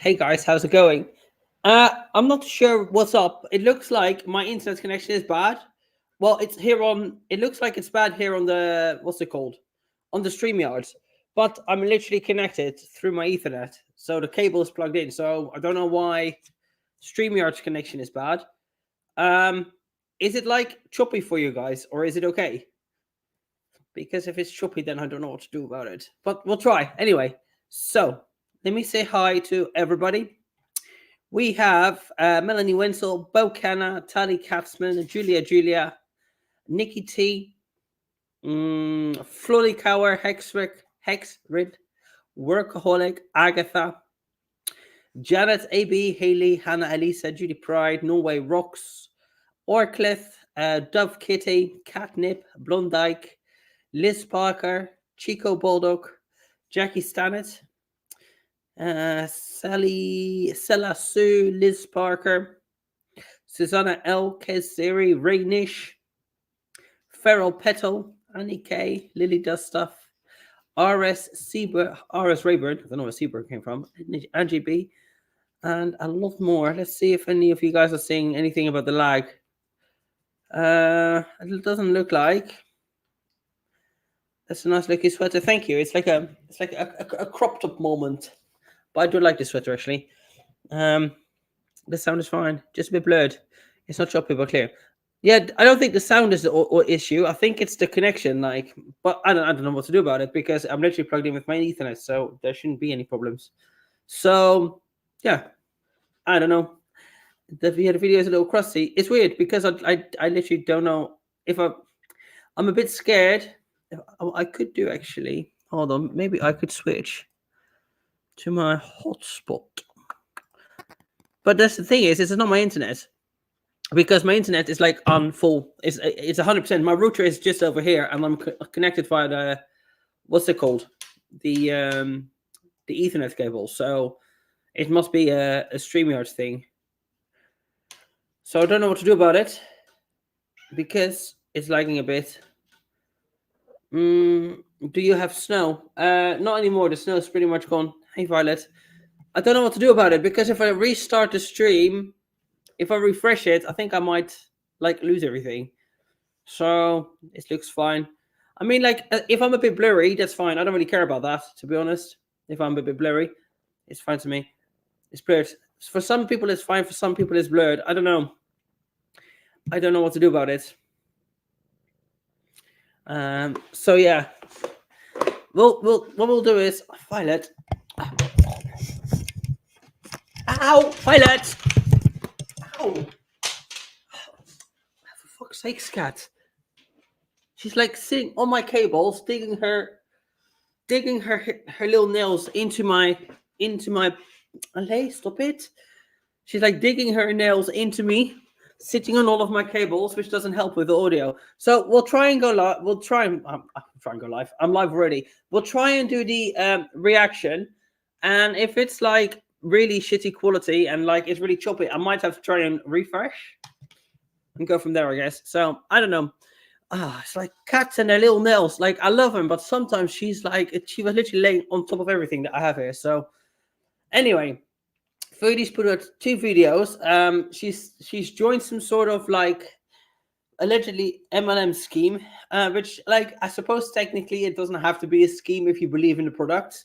Hey guys, how's it going? I'm not sure what's up. It looks like my internet connection is bad. Well, it's here on. It looks like it's bad here on the what's it called, on the StreamYard. But I'm literally connected through my Ethernet, so the cable is plugged in. So I don't know why StreamYard's connection is bad. Is it like choppy for you guys, or is it okay? Because if it's choppy, then I don't know what to do about it. But we'll try anyway. So let me say hi to everybody. We have Melanie Wenzel, Bo Canna, Tali Katzman, Julia, Nikki T, Flolly Cower, Hexrid, Workaholic, Agatha, Janet AB, Haley, Hannah Elisa, Judy Pride, Norway Rocks, Orcliffe, Dove Kitty, Catnip, Blondike, Liz Parker, Chico Bulldog, Jackie Stannett, Sella Sue, Liz Parker, Susanna L. Kezeri, Raynish, Feral Petal, Annie K, Lily Does Stuff, RS Rayburn, I don't know where Seabird came from, Angie B, and a lot more. Let's see if any of you guys are seeing anything about the lag. It doesn't look like. That's a nice looking sweater. Thank you. It's like a cropped up moment. But I do like this sweater actually. The sound is fine, just a bit blurred. It's not choppy but clear. Yeah, I don't think the sound is the issue. I think it's the connection. But I don't know what to do about it because I'm literally plugged in with my Ethernet, so there shouldn't be any problems. So yeah, I don't know. The video is a little crusty. It's weird because I literally don't know if I'm a bit scared. I could do actually. Hold on, maybe I could switch to my hotspot. But that's the thing is, it's not my internet because my internet is like on full. It's 100%. My router is just over here, and I'm connected via the what's it called, the Ethernet cable. So it must be a StreamYard thing. So I don't know what to do about it because it's lagging a bit. Do you have snow? Not anymore. The snow is pretty much gone. Hey, Violet. I don't know what to do about it because if I restart the stream, if I refresh it, I think I might lose everything. So it looks fine. I mean, if I'm a bit blurry, that's fine. I don't really care about that, to be honest. If I'm a bit blurry, it's fine to me. It's blurred. For some people, it's fine. For some people, it's blurred. I don't know. I don't know what to do about it. So yeah. What we'll do is Violet. Ow, Violet! Ow! For fuck's sake, cat. She's like sitting on my cables, digging her little nails into my. Allez, stop it! She's like digging her nails into me, sitting on all of my cables, which doesn't help with the audio. So we'll try and go live. We'll try and go live. I'm live already. We'll try and do the reaction, and if it's like really shitty quality and it's really choppy, I might have to try and refresh and go from there, I guess. So I don't know. It's like cats and their little nails. I love them, but sometimes she was literally laying on top of everything that I have here. So anyway, Foodie's put out 2 videos. She's joined some sort of allegedly MLM scheme, which I suppose technically it doesn't have to be a scheme if you believe in the products.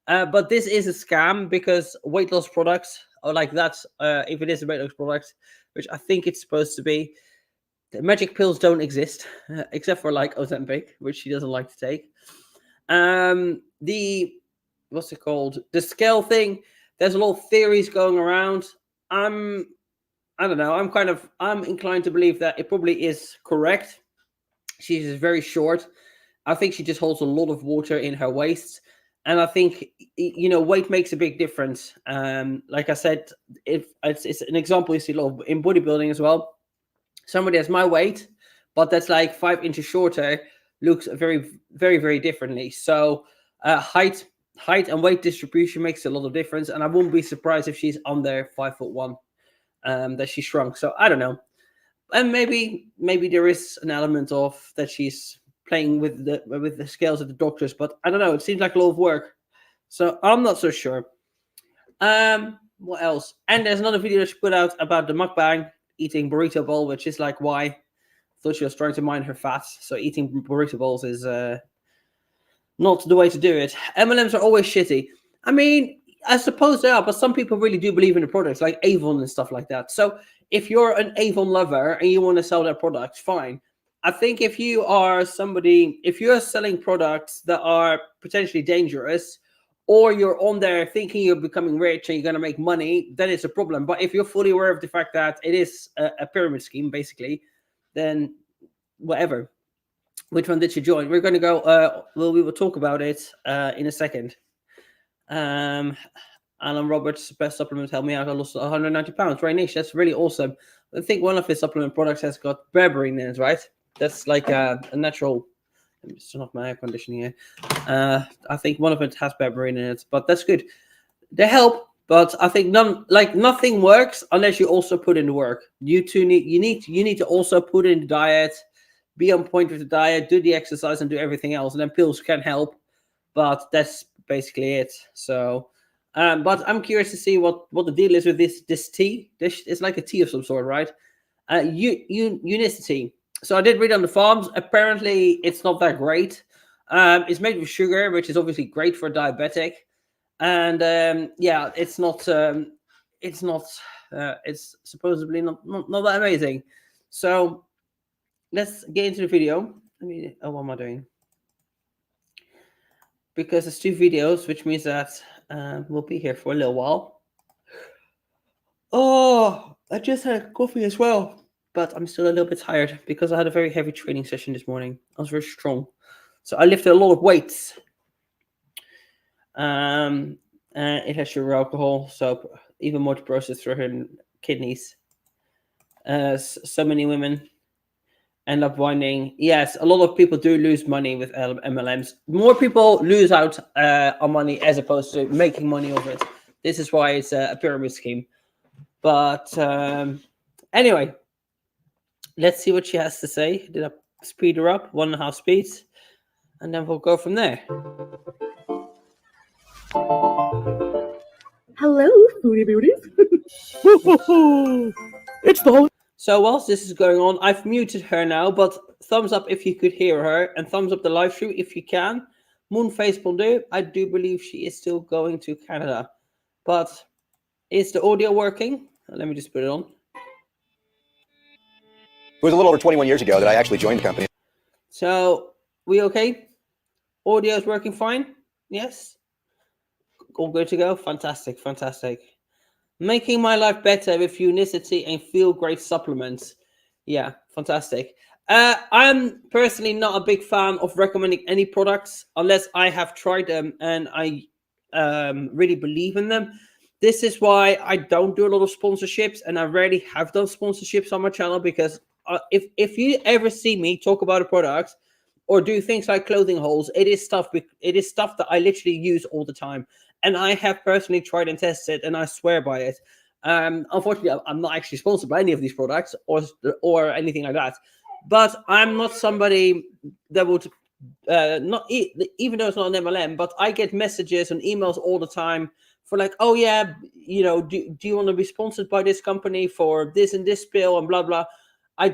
But this is a scam because weight loss products are like that. If it is a weight loss product, which I think it's supposed to be, the magic pills don't exist except for Ozempic, which she doesn't like to take. The what's it called? The scale thing. There's a lot of theories going around. I don't know. I'm inclined to believe that it probably is correct. She's very short. I think she just holds a lot of water in her waist. And I think, weight makes a big difference. Like I said, it's an example you see a lot in bodybuilding as well. Somebody has my weight, but that's 5 inches shorter, looks very, very, very differently. So height and weight distribution makes a lot of difference. And I wouldn't be surprised if she's under 5'1", that she shrunk. So I don't know. And maybe there is an element of that she's playing with the scales of the doctors, but I don't know. It seems like a lot of work, so I'm not so sure. What else? And there's another video that she put out about the mukbang eating burrito bowl, which is like why I thought she was trying to mind her fats. So eating burrito bowls is not the way to do it. MLMs are always shitty. I mean, I suppose they are, but some people really do believe in the products, like Avon and stuff like that. So if you're an Avon lover and you want to sell their products, fine. I think if you are somebody, if you're selling products that are potentially dangerous, or you're on there thinking you're becoming rich and you're going to make money, then it's a problem. But if you're fully aware of the fact that it is a pyramid scheme, basically, then whatever. Which one did you join? We're going to go, well, we will talk about it in a second. Alan Roberts, best supplement, help me out. I lost 190 pounds. Very niche. That's really awesome. I think one of his supplement products has got berberine in it, right? That's like a natural. It's not my air conditioning here. I think one of it has berberine in it, but that's good. They help, but I think nothing works unless you also put in the work. You need to also put in the diet, be on point with the diet, do the exercise, and do everything else. And then pills can help, but that's basically it. So, but I'm curious to see what the deal is with this tea. This is like a tea of some sort, right? Unicity. So I did read on the farms. Apparently, it's not that great. It's made with sugar, which is obviously great for a diabetic. And yeah, it's not. It's supposedly not that amazing. So let's get into the video. What am I doing? Because it's 2 videos, which means that we'll be here for a little while. Oh, I just had coffee as well. But I'm still a little bit tired because I had a very heavy training session this morning. I was very strong. So I lifted a lot of weights. It has sugar alcohol, so even more to process through her kidneys. So many women end up winding. Yes, a lot of people do lose money with MLMs. More people lose out on money as opposed to making money off it. This is why it's a pyramid scheme. But anyway. Let's see what she has to say. Did I speed her up? 1.5 speeds. And then we'll go from there. Hello, foodie beauties. It's the... So whilst this is going on, I've muted her now, but thumbs up if you could hear her, and thumbs up the live stream if you can. Moonface will do. I do believe she is still going to Canada. But is the audio working? Let me just put it on. It was a little over 21 years ago that I actually joined the company. So, we okay? Audio is working fine? Yes? All good to go? Fantastic, fantastic. Making my life better with unicity and feel great supplements. Yeah, fantastic. I'm personally not a big fan of recommending any products unless I have tried them and I really believe in them. This is why I don't do a lot of sponsorships, and I rarely have done sponsorships on my channel, because if you ever see me talk about a product or do things like clothing hauls, it is stuff that I literally use all the time, and I have personally tried and tested, and I swear by it. Unfortunately, I'm not actually sponsored by any of these products or anything like that, but I'm not somebody that would not even though it's not an MLM, but I get messages and emails all the time for like, oh yeah, do you want to be sponsored by this company for this and this pill and blah blah. A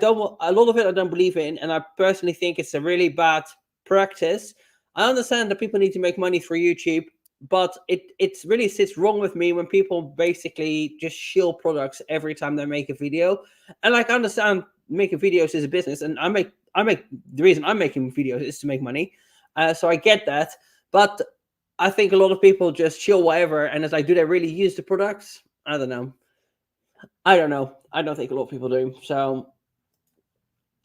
lot of it I don't believe in, and I personally think it's a really bad practice. I understand that people need to make money through YouTube, but it really sits wrong with me when people basically just shill products every time they make a video. And like, I understand making videos is a business, and I make the reason I'm making videos is to make money. So I get that, but I think a lot of people just chill whatever, and it's like, do they really use the products? I don't know. I don't think a lot of people do. So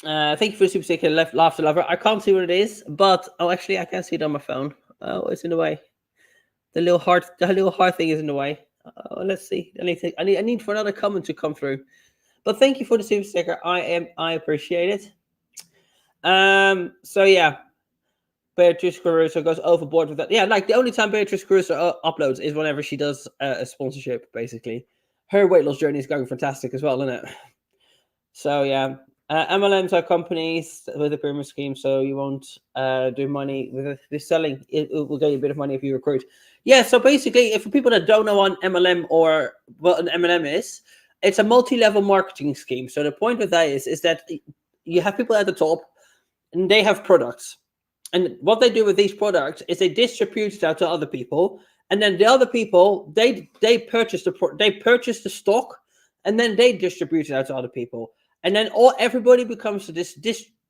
thank you for the super sticker, laughter lover. I can't see what it is, but actually I can see it on my phone. Oh, it's in the way. The little heart thing is in the way. Let's see. I need for another comment to come through. But thank you for the super sticker. I appreciate it. So yeah, Beatrice Caruso goes overboard with that. Yeah, like the only time Beatrice Caruso uploads is whenever she does a sponsorship. Basically, her weight loss journey is going fantastic as well, isn't it? So yeah, MLMs are companies with a pyramid scheme, so you won't do money with the selling. It will get you a bit of money if you recruit. Yeah, so basically, if for people that don't know what an MLM or what an MLM is, it's a multi-level marketing scheme. So the point of that is that you have people at the top, and they have products. And what they do with these products is they distribute it out to other people, and then the other people they purchase the stock, and then they distribute it out to other people, and then everybody becomes this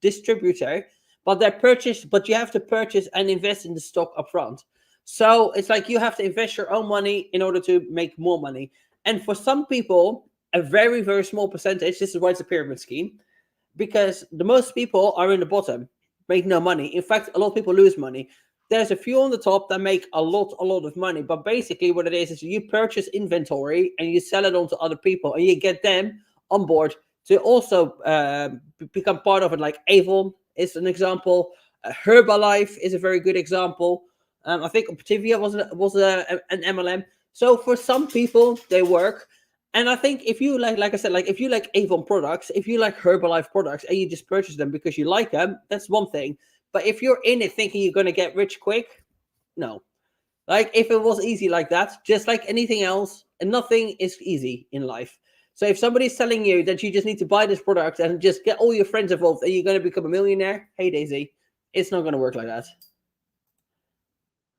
distributor. But you have to purchase and invest in the stock upfront. So it's like you have to invest your own money in order to make more money. And for some people, a very, very small percentage. This is why it's a pyramid scheme, because the most people are in the bottom, make no money. In fact, a lot of people lose money. There's a few on the top that make a lot of money. But basically what it is you purchase inventory and you sell it on to other people, and you get them on board to also become part of it. Like Avon is an example. Herbalife is a very good example. I think Optivia was an MLM. So for some people, they work. And I think if you like I said, like if you like Avon products, if you like Herbalife products, and you just purchase them because you like them, that's one thing. But if you're in it thinking you're going to get rich quick, no. Like if it was easy like that, just like anything else, and nothing is easy in life. So if somebody's telling you that you just need to buy this product and just get all your friends involved and you're going to become a millionaire, hey Daisy, it's not going to work like that.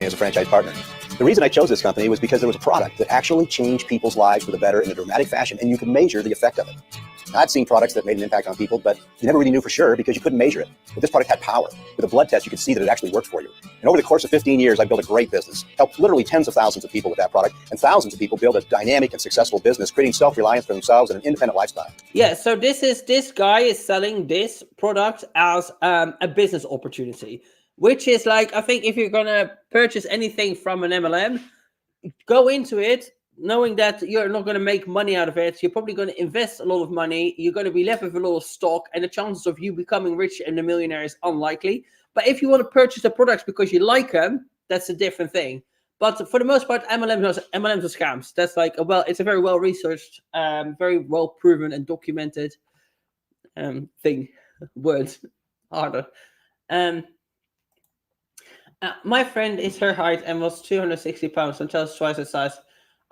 As a franchise partner. The reason I chose this company was because there was a product that actually changed people's lives for the better in a dramatic fashion, and you could measure the effect of it. I'd seen products that made an impact on people, but you never really knew for sure because you couldn't measure it. But this product had power. With a blood test, you could see that it actually worked for you. And over the course of 15 years, I built a great business, helped literally tens of thousands of people with that product, and thousands of people build a dynamic and successful business, creating self-reliance for themselves and an independent lifestyle. Yeah, so this guy is selling this product as a business opportunity, which is like, I think if you're going to purchase anything from an MLM, go into it knowing that you're not going to make money out of it. You're probably going to invest a lot of money. You're going to be left with a lot of stock, and the chances of you becoming rich and a millionaire is unlikely. But if you want to purchase the products because you like them, that's a different thing. But for the most part, MLMs are scams. That's like, it's a very well researched, very well proven and documented thing. Words harder. My friend is her height and was 260 pounds and tells twice her size.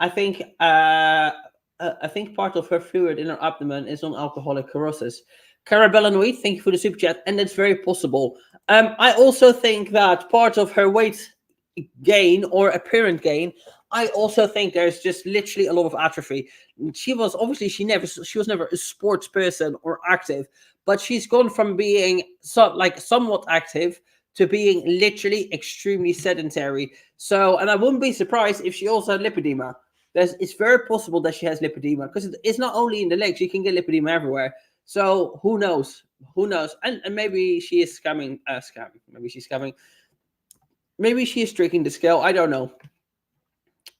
I think part of her fluid in her abdomen is non-alcoholic cirrhosis. Carabella Nui, thank you for the super chat, and that's very possible. I also think that part of her weight gain or apparent gain, I also think there's just literally a lot of atrophy. She was never a sports person or active, but she's gone from being somewhat active to being literally extremely sedentary. So, and I wouldn't be surprised if she also had lipedema. It's very possible that she has lipedema, because it's not only in the legs, you can get lipedema everywhere. So who knows? And maybe she is scamming. Maybe she's scamming. Maybe she is tricking the scale. I don't know.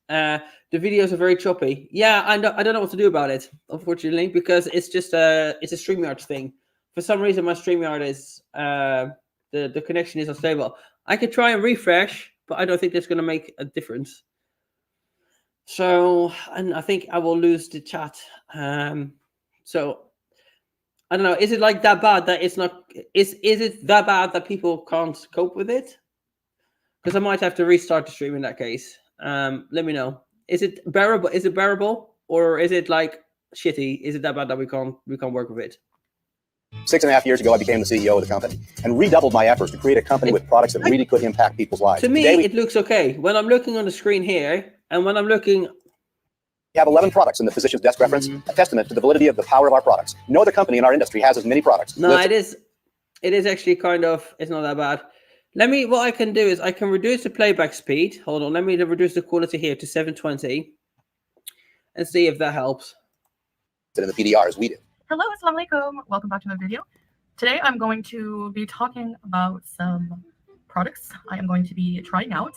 The videos are very choppy. Yeah, I don't know what to do about it, unfortunately, because it's just it's a StreamYard thing. For some reason, my StreamYard is the connection is unstable. I could try and refresh, but I don't think that's going to make a difference. So, and I think I will lose the chat. So I don't know. Is it like that bad that it's not? Is it that bad that people can't cope with it? Because I might have to restart the stream in that case. Let me know. Is it bearable? Is it bearable, or is it like shitty? Is it that bad that we can't work with it? 6.5 years ago, I became the CEO of the company and redoubled my efforts to create a company with products that really could impact people's lives. To me, it looks okay. When I'm looking on the screen here, and when I'm looking... We have 11 products in the physician's desk reference, a testament to the validity of the power of our products. No other company in our industry has as many products. No, it is actually kind of, it's not that bad. What I can do is I can reduce the playback speed. Hold on, let me reduce the quality here to 720 and see if that helps. In the PDR as we do. Hello, assalamu alaikum. Welcome back to my video. Today I'm going to be talking about some products I am going to be trying out.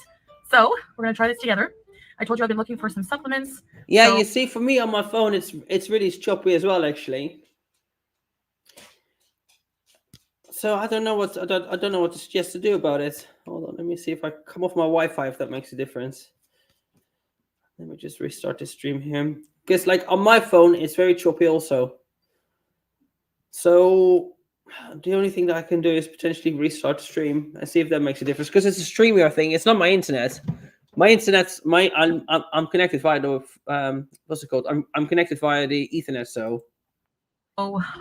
So we're going to try this together. I told you I've been looking for some supplements. Yeah, so, you see, for me on my phone, it's really choppy as well, actually. So I don't know what to suggest to do about it. Hold on, let me see if I come off my Wi-Fi, if that makes a difference. Let me just restart the stream here, because like on my phone, it's very choppy also. So the only thing that I can do is potentially restart the stream and see if that makes a difference, because it's a StreamYard thing. It's not my internet. My internet's I'm connected via the what's it called? I'm connected via the Ethernet. So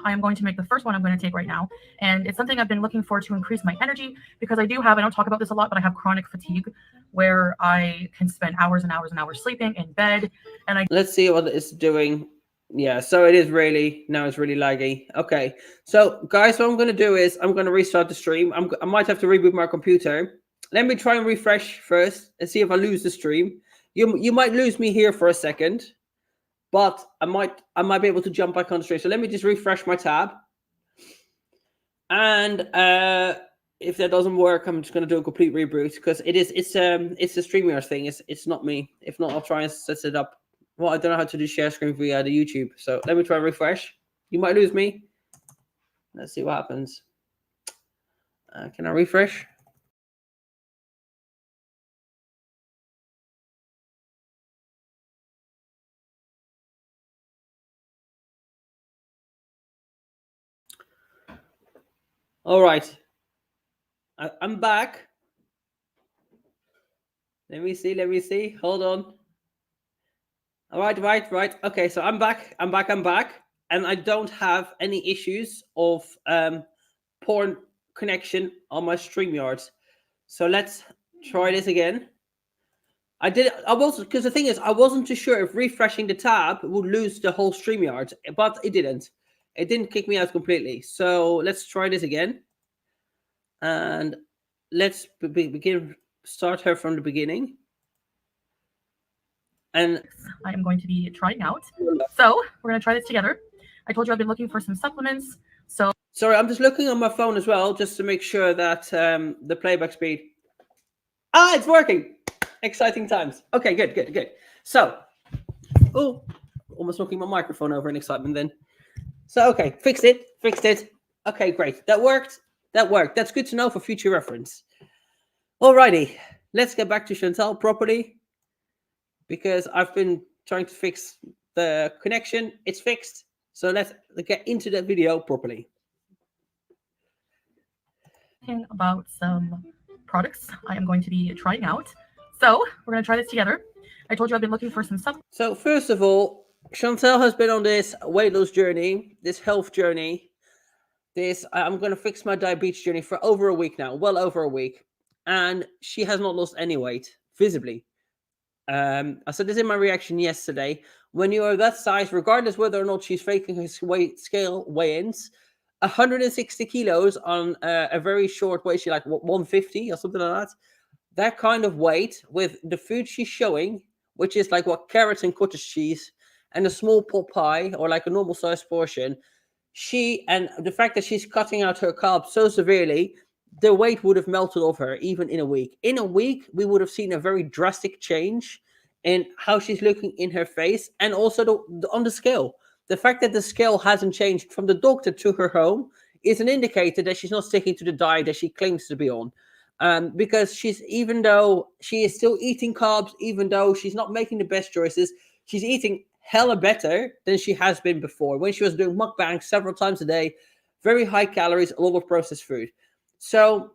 I am going to make the first one I'm going to take right now, and it's something I've been looking for to increase my energy, because I don't talk about this a lot, but I have chronic fatigue where I can spend hours and hours and hours sleeping in bed, and let's see what it's doing. Yeah, so it is really, now it's really laggy. Okay, so guys, what I'm going to do is I'm going to restart the stream. I might have to reboot my computer. Let me try and refresh first and see if I lose the stream. You might lose me here for a second, but I might be able to jump back on the stream. So let me just refresh my tab. And if that doesn't work, I'm just going to do a complete reboot, because it's a StreamYard thing. It's not me. If not, I'll try and set it up. Well, I don't know how to do share screen via the YouTube. So let me try and refresh. You might lose me. Let's see what happens. Can I refresh? All right. I'm back. Let me see. Hold on. All right. Okay, so I'm back. And I don't have any issues of poor connection on my StreamYard. So let's try this again. Because the thing is, I wasn't too sure if refreshing the tab would lose the whole StreamYard, but it didn't. It didn't kick me out completely. So let's try this again. And let's start her from the beginning. And I am going to be trying out. So we're going to try this together. I told you I've been looking for some supplements. So sorry, I'm just looking on my phone as well, just to make sure that the playback speed. It's working. Exciting times. Okay, good. So, almost knocking my microphone over in excitement then. So, okay, fixed it. Okay, great. That worked. That's good to know for future reference. Alrighty, let's get back to Chantal properly, because I've been trying to fix the connection. It's fixed. So let's get into the video properly. About some products I am going to be trying out. So we're going to try this together. I told you I've been looking for some supplements. So first of all, Chantal has been on this weight loss journey, this health journey, I'm going to fix my diabetes journey for over a week now, well over a week. And she has not lost any weight, visibly. I said this in my reaction yesterday. When you are that size, regardless whether or not she's faking her scale weigh-ins, 160 kilos on a very short weight, she like 150 or something like that. That kind of weight with the food she's showing, which is like what, carrots and cottage cheese and a small pot pie or like a normal size portion, and the fact that she's cutting out her carbs so severely, the weight would have melted off her even in a week. In a week, we would have seen a very drastic change in how she's looking in her face, and also on the scale. The fact that the scale hasn't changed from the doctor to her home is an indicator that she's not sticking to the diet that she claims to be on. Because even though she is still eating carbs, even though she's not making the best choices, she's eating hella better than she has been before, when she was doing mukbangs several times a day, very high calories, a lot of processed food. So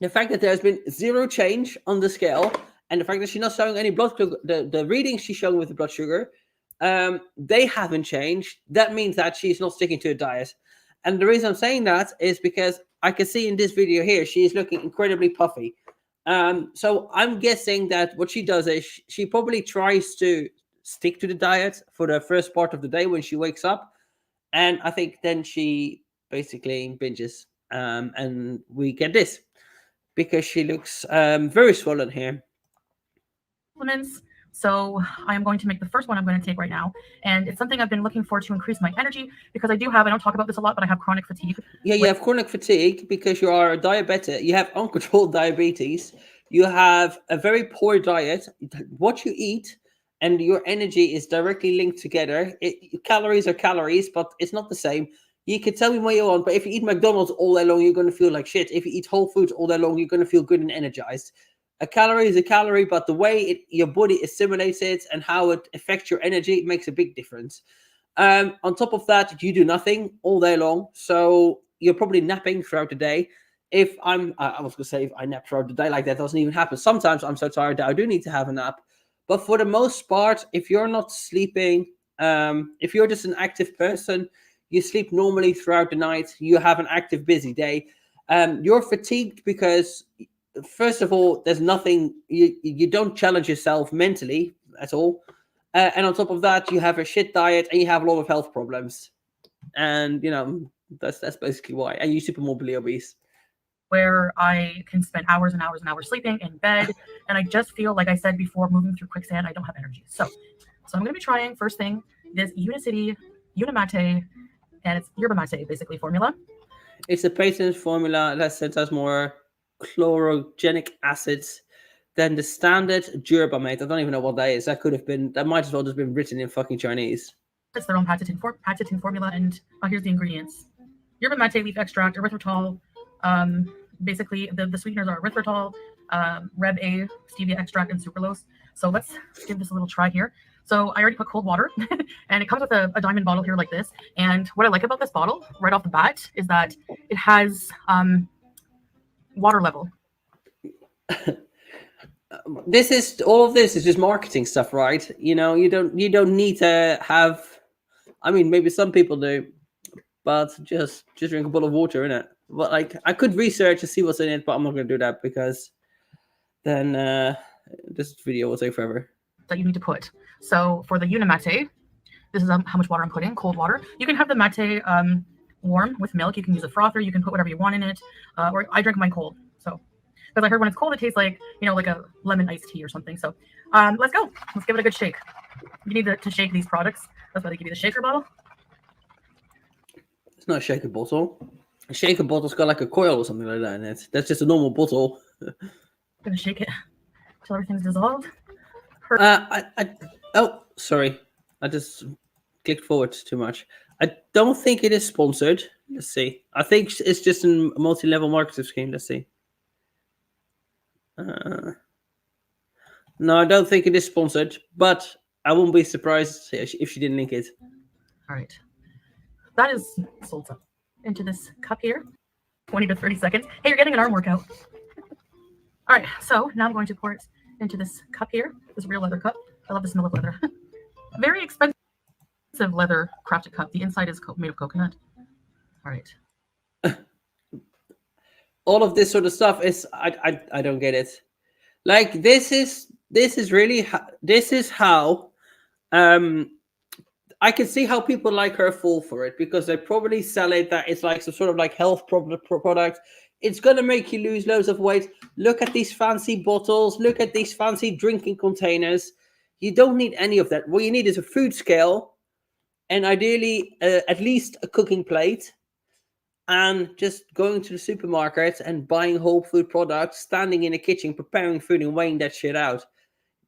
the fact that there's been zero change on the scale, and the fact that she's not showing any blood sugar, the readings she's showing with the blood sugar, they haven't changed. That means that she's not sticking to a diet. And the reason I'm saying that is because I can see in this video here, she is looking incredibly puffy. So I'm guessing that what she does is she probably tries to stick to the diet for the first part of the day when she wakes up. And I think then she basically binges. And we get this, because she looks very swollen here. Supplements. So I am going to make the first one I'm going to take right now. And it's something I've been looking for to increase my energy, because I don't talk about this a lot, but I have chronic fatigue. Yeah, you have chronic fatigue because you are a diabetic. You have uncontrolled diabetes. You have a very poor diet. What you eat and your energy is directly linked together. Calories are calories, but it's not the same. You can tell me what you want, but if you eat McDonald's all day long, you're going to feel like shit. If you eat Whole Foods all day long, you're going to feel good and energized. A calorie is a calorie, but the way your body assimilates it and how it affects your energy makes a big difference. On top of that, you do nothing all day long, so you're probably napping throughout the day. If I was gonna say if I nap throughout the day, like that doesn't even happen. Sometimes I'm so tired that I do need to have a nap, but for the most part, if you're not sleeping, if you're just an active person, you sleep normally throughout the night. You have an active, busy day. You're fatigued because, first of all, there's nothing. You don't challenge yourself mentally at all. And on top of that, you have a shit diet and you have a lot of health problems. And, that's basically why. And you're super morbidly obese. Where I can spend hours and hours and hours sleeping in bed. And I just feel, like I said before, moving through quicksand, I don't have energy. So I'm going to be trying, first thing, this Unicity Unimate, and it's yerba mate, basically, formula. It's a patent formula that has more chlorogenic acids than the standard yerba mate. I don't even know what that is. That might as well just been written in fucking Chinese. It's their own patented formula, and here's the ingredients: yerba mate leaf extract, erythritol. Basically, the sweeteners are erythritol, Reb A, stevia extract, and sucralose. So let's give this a little try here. So I already put cold water, and it comes with a diamond bottle here like this. And what I like about this bottle, right off the bat, is that it has water level. All of this is just marketing stuff, right? You don't need to have. I mean, maybe some people do, but just drink a bottle of water, innit? But like, I could research to see what's in it, but I'm not going to do that because then this video will take forever. That you need to put. So for the Unimate, this is how much water I'm putting, cold water. You can have the mate warm with milk. You can use a frother. You can put whatever you want in it. Or I drink mine cold. So, because I heard when it's cold, it tastes like, like a lemon iced tea or something. So let's go. Let's give it a good shake. You need to shake these products. That's why they give you the shaker bottle. It's not a shaker bottle. A shaker bottle's got like a coil or something like that in it. That's just a normal bottle. I'm going to shake it until everything's dissolved. Oh, sorry. I just clicked forward too much. I don't think it is sponsored. Let's see. I think it's just a multi-level marketing scheme. Let's see. No, I don't think it is sponsored, but I won't be surprised if she didn't link it. All right. That is sold up into this cup here. 20 to 30 seconds. Hey, you're getting an arm workout. All right. So now I'm going to pour it into this cup here. This real leather cup. I love the smell of leather. Very expensive leather crafted cup. The inside is made of coconut. All right. All of this sort of stuff is I don't get it. Like this is really this is how I can see how people like her fall for it, because they probably sell it that it's like some sort of like health product. It's going to make you lose loads of weight. Look at these fancy bottles. Look at these fancy drinking containers. You don't need any of that. What you need is a food scale and ideally at least a cooking plate, and just going to the supermarket and buying whole food products, standing in the kitchen, preparing food and weighing that shit out.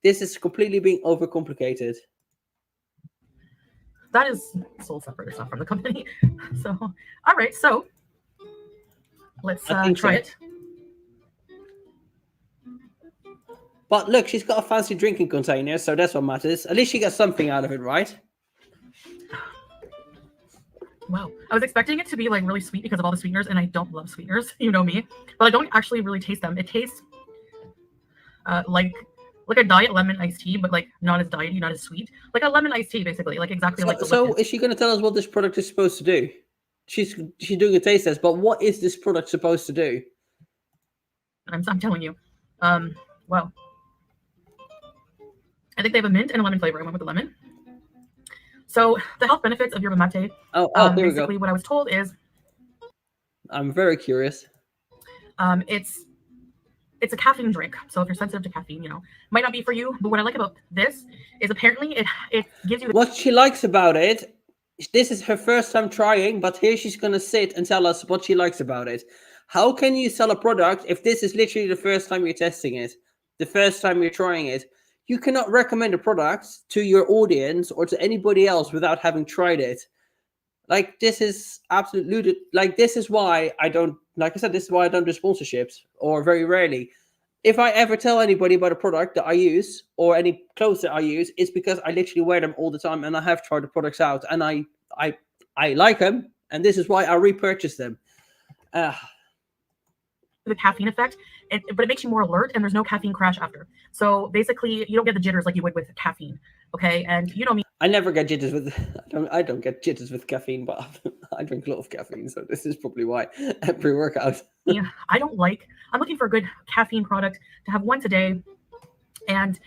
This is completely being overcomplicated. That is sold separate. It's not from the company. So, all right. So let's try it. But look, she's got a fancy drinking container, so that's what matters. At least she got something out of it, right? Wow. I was expecting it to be like really sweet because of all the sweeteners, and I don't love sweeteners. You know me. But I don't actually really taste them. It tastes like a diet lemon iced tea, but like not as diety, not as sweet. Like a lemon iced tea, basically. Like exactly like the So is she going to tell us what this product is supposed to do? She's doing a taste test, but what is this product supposed to do? I'm telling you. Well, I think they have a mint and a lemon flavor. I went with the lemon. So the health benefits of yerba mate. Here we go. Basically, what I was told is, I'm very curious. It's a caffeine drink. So if you're sensitive to caffeine, might not be for you. But what I like about this is apparently it gives you what she likes about it. This is her first time trying, but here she's going to sit and tell us what she likes about it. How can you sell a product if this is literally the first time you're testing it, the first time you're trying it? You cannot recommend a product to your audience or to anybody else without having tried it. Like, this is absolutely, like, this is why I don't, like I said, this is why I don't do sponsorships, or very rarely. if I ever tell anybody about a product that I use or any clothes that I use, it's because I literally wear them all the time and I have tried the products out and I like them, and this is why I repurchase them. The caffeine effect, but it makes you more alert, and there's no caffeine crash after. So basically, you don't get the jitters like you would with caffeine. Okay, and you know me. I never get jitters with. I don't get jitters with caffeine, but I drink a lot of caffeine, so this is probably why. Pre-workout. Yeah, I'm looking for a good caffeine product to have once a day, and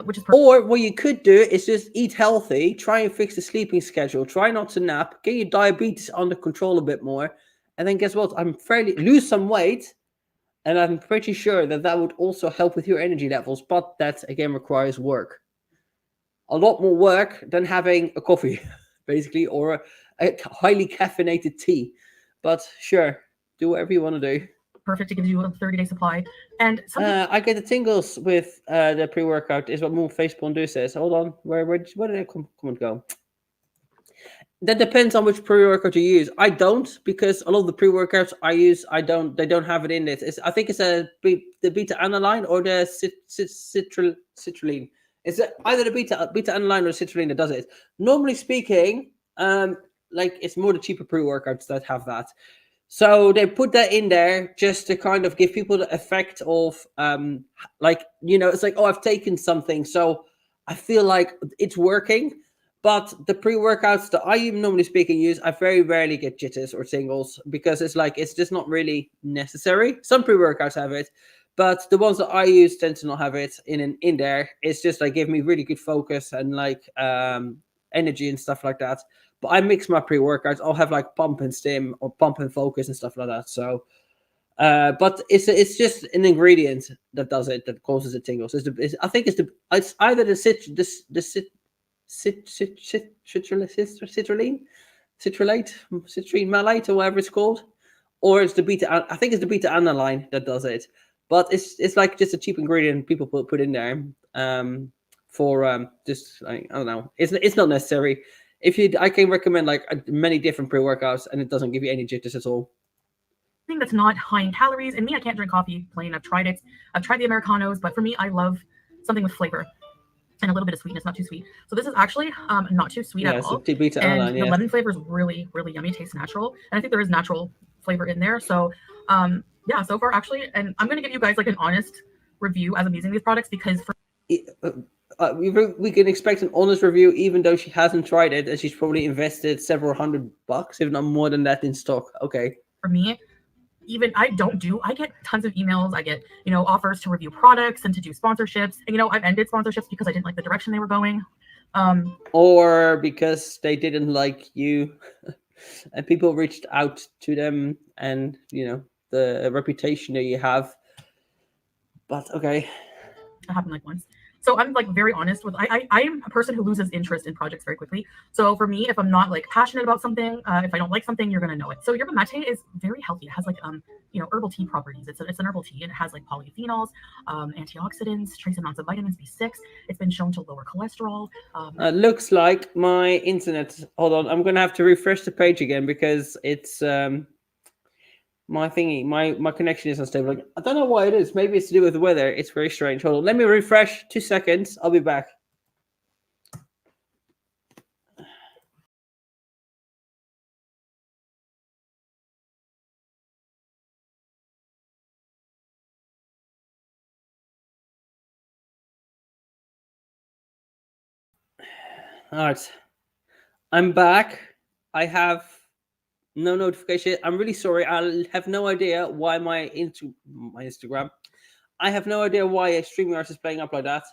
which is or what you could do is just eat healthy, try and fix the sleeping schedule, try not to nap, get your diabetes under control a bit more, and then guess what? Lose some weight, and I'm pretty sure that would also help with your energy levels, but that again requires work. A lot more work than having a coffee, basically, or a highly caffeinated tea. But sure, do whatever you want to do. Perfect. It gives you a 30-day supply. And I get the tingles with the pre-workout, is what Moon Facebook do says. Hold on, where did it come and go? That depends on which pre-workout you use. I don't, because a lot of the pre-workouts I use, they don't have it in it. I think it's the beta aniline or the citrulline. It's either the beta aniline or citrulline that does it. Normally speaking, like it's more the cheaper pre-workouts that have that. So they put that in there just to kind of give people the effect of, like, you know, it's like, oh, I've taken something, so I feel like it's working. But the pre-workouts that I normally speaking use, I very rarely get jitters or tingles because it's just not really necessary. Some pre-workouts have it, but the ones that I use tend to not have it in there. It's just like give me really good focus and like energy and stuff like that. But I mix my pre-workouts. I'll have like pump and stim or pump and focus and stuff like that. So, but it's just an ingredient that does it, that causes the tingles. I think it's either the citrulline malate or whatever it's called, or it's the beta. I think it's the beta aniline that does it. But it's like just a cheap ingredient people put in there for just like, I don't know. It's not necessary. I can recommend like many different pre-workouts, and it doesn't give you any jitters at all. Thing that's not high in calories. And me, I can't drink coffee plain. I've tried it. I've tried the Americanos, but for me, I love something with flavor and a little bit of sweetness, not too sweet. So this is actually not too sweet at all. And the lemon flavor is really, really yummy. It tastes natural. And I think there is natural flavor in there. So yeah, so far actually, and I'm going to give you guys like an honest review as I'm using these products, because for we can expect an honest review, even though she hasn't tried it, and she's probably invested several $100, if not more than that, in stock. Okay. For me, even I get tons of emails. I get, you know, offers to review products and to do sponsorships. And, you know, I've ended sponsorships because I didn't like the direction they were going. Or because they didn't like you and people reached out to them and, you know, the reputation that you have. But okay. That happened like once. So I'm like very honest with, I am a person who loses interest in projects very quickly. So for me, if I'm not like passionate about something, if I don't like something, you're going to know it. So yerba mate is very healthy. It has like, you know, herbal tea properties. It's an herbal tea, and it has like polyphenols, antioxidants, trace amounts of vitamins B6. It's been shown to lower cholesterol. Looks like my internet, hold on, I'm going to have to refresh the page again because it's, my thingy, my connection is unstable. Like, I don't know why it is. Maybe it's to do with the weather. It's very strange. Hold on. Let me refresh. 2 seconds. I'll be back. All right. I'm back. I have no notification. I'm really sorry. I have no idea why my Instagram. I have no idea why StreamYard is playing up like that.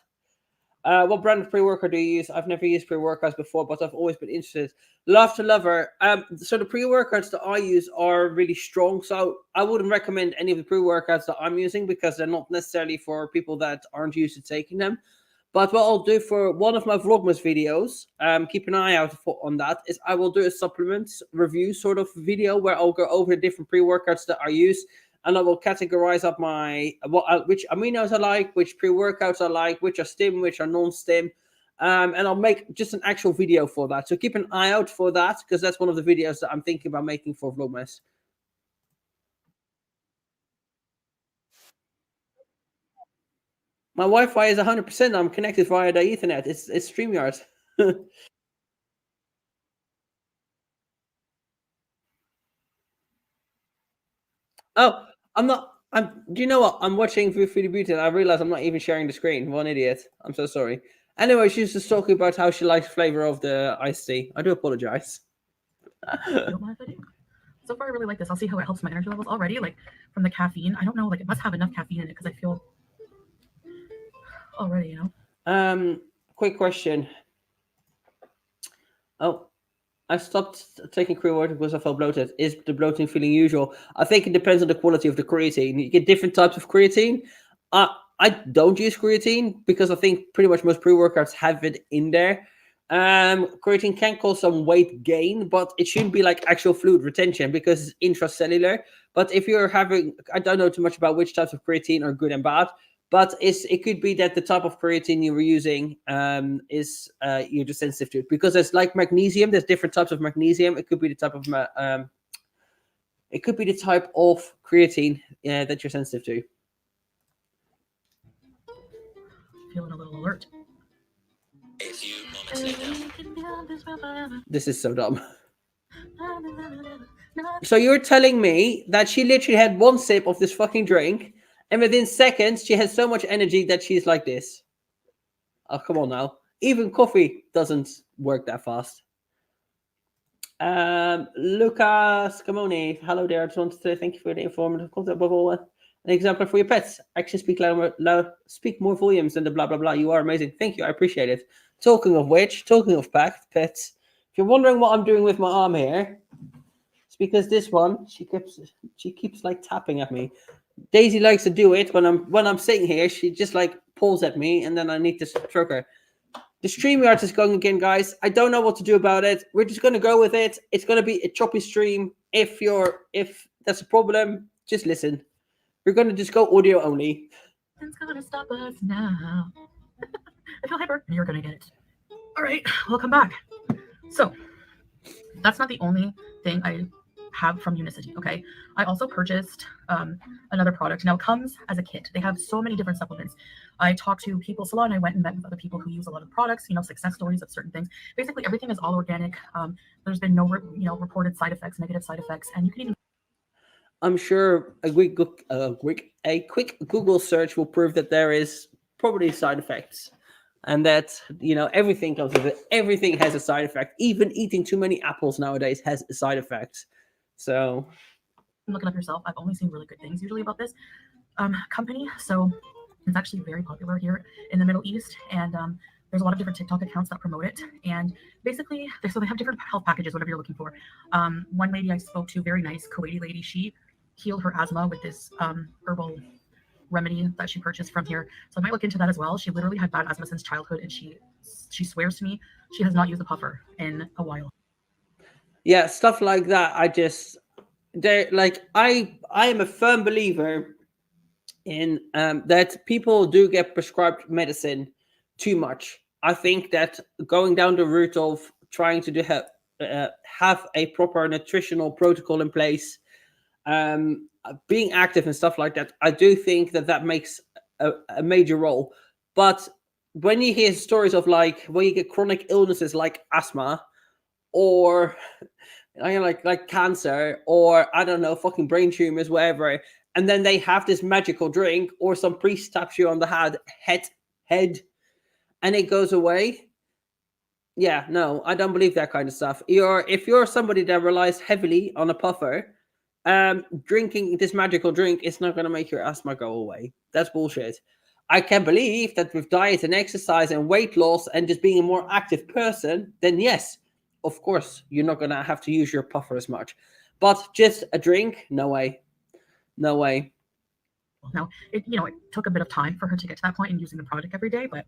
What brand of pre-workout do you use? I've never used pre-workouts before, but I've always been interested. Love to Lover. So the pre-workouts that I use are really strong. So I wouldn't recommend any of the pre-workouts that I'm using because they're not necessarily for people that aren't used to taking them. But what I'll do for one of my Vlogmas videos, keep an eye out on that, is I will do a supplements review sort of video where I'll go over the different pre-workouts that I use. And I will categorize up which aminos I like, which pre-workouts I like, which are stim, which are non-stim. And I'll make just an actual video for that. So keep an eye out for that, because that's one of the videos that I'm thinking about making for Vlogmas. My Wi-Fi is 100%. I'm connected via the Ethernet. It's StreamYard. Oh, I'm not. Do you know what? I'm watching Foodie Beauty, and I realize I'm not even sharing the screen. What an idiot! I'm so sorry. Anyway, she's just talking about how she likes the flavor of the iced tea. I do apologize. You don't mind if I do? So far, I really like this. I'll see how it helps my energy levels already. Like from the caffeine, I don't know. Like it must have enough caffeine in it because I feel already, you know. Quick question. Oh, I stopped taking creatine because I felt bloated. Is the bloating feeling usual? I think it depends on the quality of the creatine. You get different types of creatine. I don't use creatine because I think pretty much most pre-workouts have it in there. Creatine can cause some weight gain, but it shouldn't be like actual fluid retention because it's intracellular. But if you're having, I don't know too much about which types of creatine are good and bad, but it could be that the type of creatine you were using is you're just sensitive to it, because it's like magnesium. There's different types of magnesium. It could be the type of creatine that you're sensitive to. Feeling a little alert. A few moments later. This is so dumb. So you're telling me that she literally had one sip of this fucking drink, and within seconds she has so much energy that she's like this? Oh, come on now. Even coffee doesn't work that fast. Lucas Camoni, hello there. I just wanted to say thank you for the informative content. Above all, an example for your pets. Actually speak more volumes than the blah blah blah. You are amazing. Thank you. I appreciate it. Talking of which, talking of pets, if you're wondering what I'm doing with my arm here, it's because this one she keeps like tapping at me. Daisy likes to do it when I'm sitting here. She just like pulls at me, and then I need to stroke her. The StreamYard is going again, guys. I don't know what to do about it. We're just going to go with it. It's going to be a choppy stream. If that's a problem, just listen. We're going to just go audio only. Nothing's gonna stop us now. I feel hyper, and you're gonna get it. All right, welcome back. So that's not the only thing I have from Unicity. Okay, I also purchased another product. Now it comes as a kit. They have so many different supplements. I talked to people salon. I went and met with other people who use a lot of the products, you know, success stories of certain things. Basically everything is all organic. There's been no reported side effects, negative side effects, and you can even, I'm sure a quick Google search will prove that there is probably side effects, and that, you know, everything comes with it. Everything has a side effect. Even eating too many apples nowadays has a side effect. So look it up yourself. I've only seen really good things usually about this company. So it's actually very popular here in the Middle East, and there's a lot of different TikTok accounts that promote it. And basically, they have different health packages, whatever you're looking for. One lady I spoke to, very nice Kuwaiti lady, she healed her asthma with this herbal remedy that she purchased from here. So I might look into that as well. She literally had bad asthma since childhood, and she swears to me she has not used a puffer in a while. yeah, stuff like that. I am a firm believer in that people do get prescribed medicine too much. I think that going down the route of trying to have a proper nutritional protocol in place, being active and stuff like that, I do think that makes a major role. But when you hear stories of like when you get chronic illnesses like asthma, or like cancer, or I don't know, fucking brain tumors, whatever, and then they have this magical drink, or some priest taps you on the head, and it goes away. Yeah, no, I don't believe that kind of stuff. If you're somebody that relies heavily on a puffer, drinking this magical drink is not going to make your asthma go away. That's bullshit. I can believe that with diet and exercise and weight loss and just being a more active person, then yes, of course, you're not going to have to use your puffer as much. But just a drink, no way. No way. Now, it took a bit of time for her to get to that point in using the product every day, but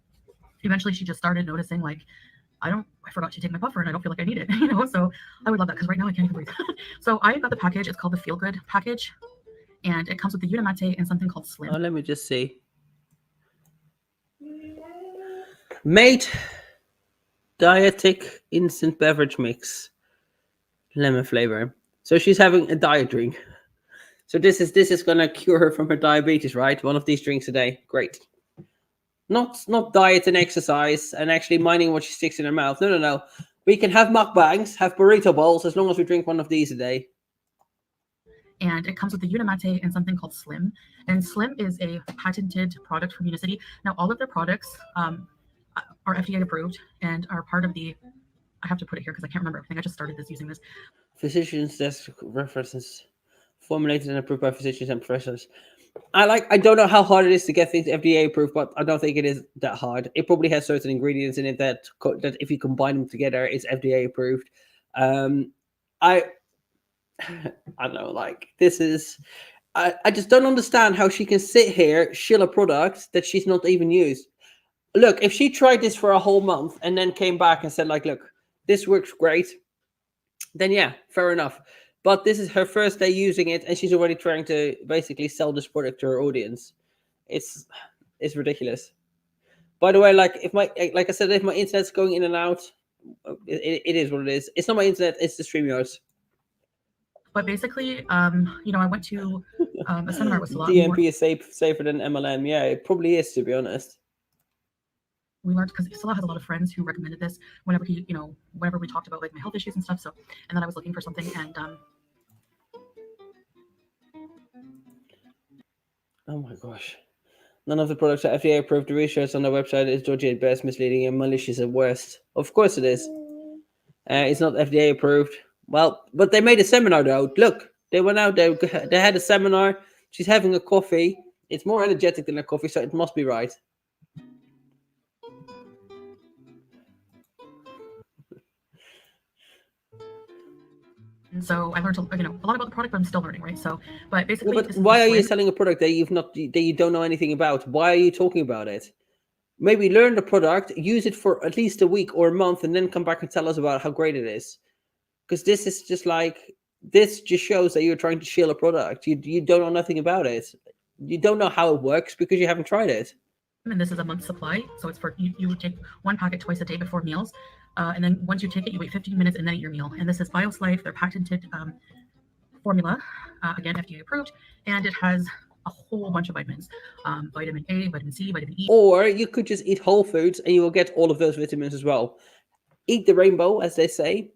eventually she just started noticing, like, I forgot to take my puffer and I don't feel like I need it, so I would love that, because right now I can't even breathe. So I got the package. It's called the Feel Good package, and it comes with the Unimate and something called Slim. Oh, let me just see. Mate Dietic Instant Beverage Mix, lemon flavor. So she's having a diet drink. So this is going to cure her from her diabetes, right? One of these drinks a day. Great. Not diet and exercise and actually minding what she sticks in her mouth. No. We can have mukbangs, have burrito bowls, as long as we drink one of these a day. And it comes with the Unimate and something called Slim. And Slim is a patented product from Unicity. Now, all of their products are FDA approved and are part of the, I have to put it here because I can't remember everything. I just started this using this. Physicians' desk references formulated and approved by physicians and professionals. I don't know how hard it is to get things FDA approved, but I don't think it is that hard. It probably has certain ingredients in it that if you combine them together, it's FDA approved. I don't know, like, this is, I just don't understand how she can sit here, shill a product that she's not even used. Look, if she tried this for a whole month and then came back and said, like, look, this works great, then yeah, fair enough. But this is her first day using it, and she's already trying to basically sell this product to her audience. It's ridiculous. By the way, like I said, if my internet's going in and out, it is what it is. It's not my internet, it's the StreamYards. But basically, I went to a seminar with a lot DMP more. is safer than MLM. Yeah, it probably is, to be honest. We learned because Salah has a lot of friends who recommended this whenever whenever we talked about like my health issues and stuff. So, and then I was looking for something, and oh my gosh, none of the products are FDA approved. The research on their website is dodgy at best, misleading, and malicious at worst. Of course it is. It's not FDA approved. Well, but they made a seminar though. Look, they went out there. They had a seminar. She's having a coffee. It's more energetic than a coffee, so it must be right. And so I learned a lot about the product, but I'm still learning, right? So, but basically, Well, but why are you selling a product that you don't know anything about? Why are you talking about it? Maybe learn the product, use it for at least a week or a month, and then come back and tell us about how great it is. Because this is just like, this just shows that you're trying to shill a product. You don't know nothing about it. You don't know how it works because you haven't tried it. And this is a month's supply, so it's for you would take one packet twice a day before meals, and then once you take it, you wait 15 minutes and then eat your meal. And this is BioSlife, their patented formula, again FDA approved, and it has a whole bunch of vitamins, vitamin A, vitamin C, vitamin E. Or you could just eat whole foods and you will get all of those vitamins as well. Eat the rainbow, as they say.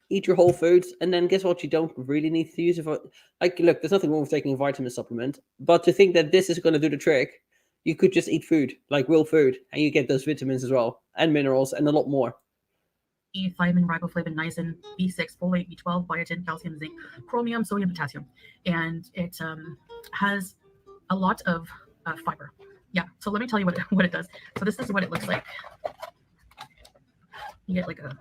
Eat your whole foods, and then guess what? You don't really need to use it for, like, look, there's nothing wrong with taking a vitamin supplement, but to think that this is going to do the trick, you could just eat food, like real food, and you get those vitamins as well, and minerals, and a lot more. Thiamine, riboflavin, niacin, B6, folate, B12, biotin, calcium, zinc, chromium, sodium, potassium, and it has a lot of fiber. Yeah, so let me tell you what it does. So this is what it looks like. You get like a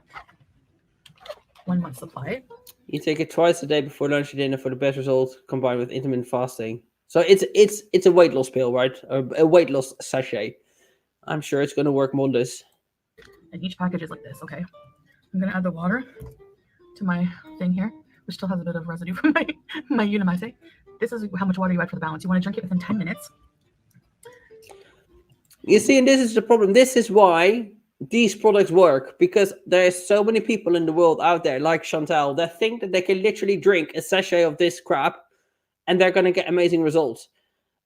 1 month supply. You take it twice a day before lunch and dinner for the best results, combined with intermittent fasting. So it's a weight loss pill, right? Or a weight loss sachet. I'm sure it's going to work wonders. And each package is like this. Okay, I'm going to add the water to my thing here, which still has a bit of residue from my Unimate. This is how much water you add for the balance. You want to drink it within 10 minutes. You see, and this is the problem. This is why these products work, because there's so many people in the world out there like Chantal that think that they can literally drink a sachet of this crap and they're going to get amazing results.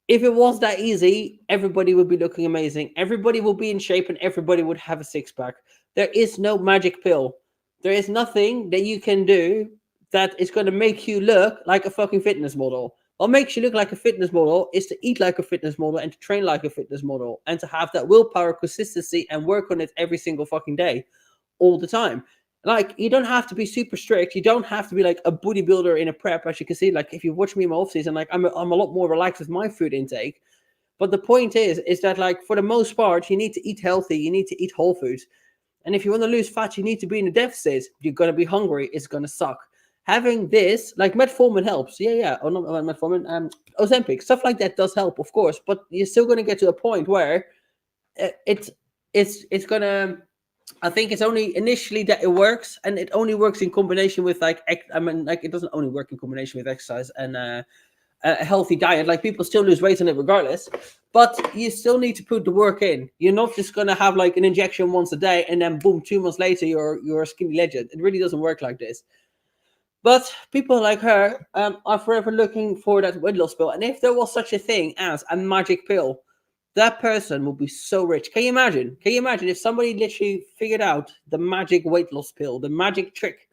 If it was that easy, everybody would be looking amazing. Everybody will be in shape and everybody would have a six-pack. There is no magic pill. There is nothing that you can do that is going to make you look like a fucking fitness model. What makes you look like a fitness model is to eat like a fitness model and to train like a fitness model and to have that willpower, consistency, and work on it every single fucking day, all the time. Like, you don't have to be super strict. You don't have to be like a bodybuilder in a prep. As you can see, like, if you watch me in my off season, like, I'm a lot more relaxed with my food intake. But the point is that, like, for the most part, you need to eat healthy. You need to eat whole foods. And if you want to lose fat, you need to be in a deficit. You're going to be hungry. It's going to suck. Having this, like, metformin helps. Yeah. Oh, not metformin. Ozempic, stuff like that does help, of course. But you're still going to get to a point where it's going to, I think it's only initially that it works, and it only works in combination with, like, it doesn't only work in combination with exercise and a healthy diet. Like, people still lose weight on it regardless, but you still need to put the work in. You're not just going to have like an injection once a day and then boom, 2 months later you're a skinny legend. It really doesn't work like this. But people like her are forever looking for that weight loss pill. And if there was such a thing as a magic pill, that person will be so rich. Can you imagine? Can you imagine if somebody literally figured out the magic weight loss pill, the magic trick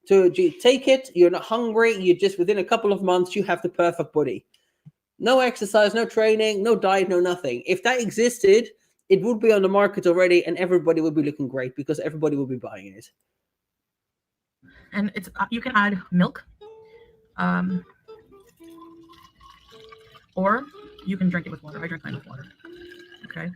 to take it, you're not hungry, you just within a couple of months, you have the perfect body. No exercise, no training, no diet, no nothing. If that existed, it would be on the market already and everybody would be looking great because everybody would be buying it. And it's you can add milk, or you can drink it with water. I drink mine with water. Okay.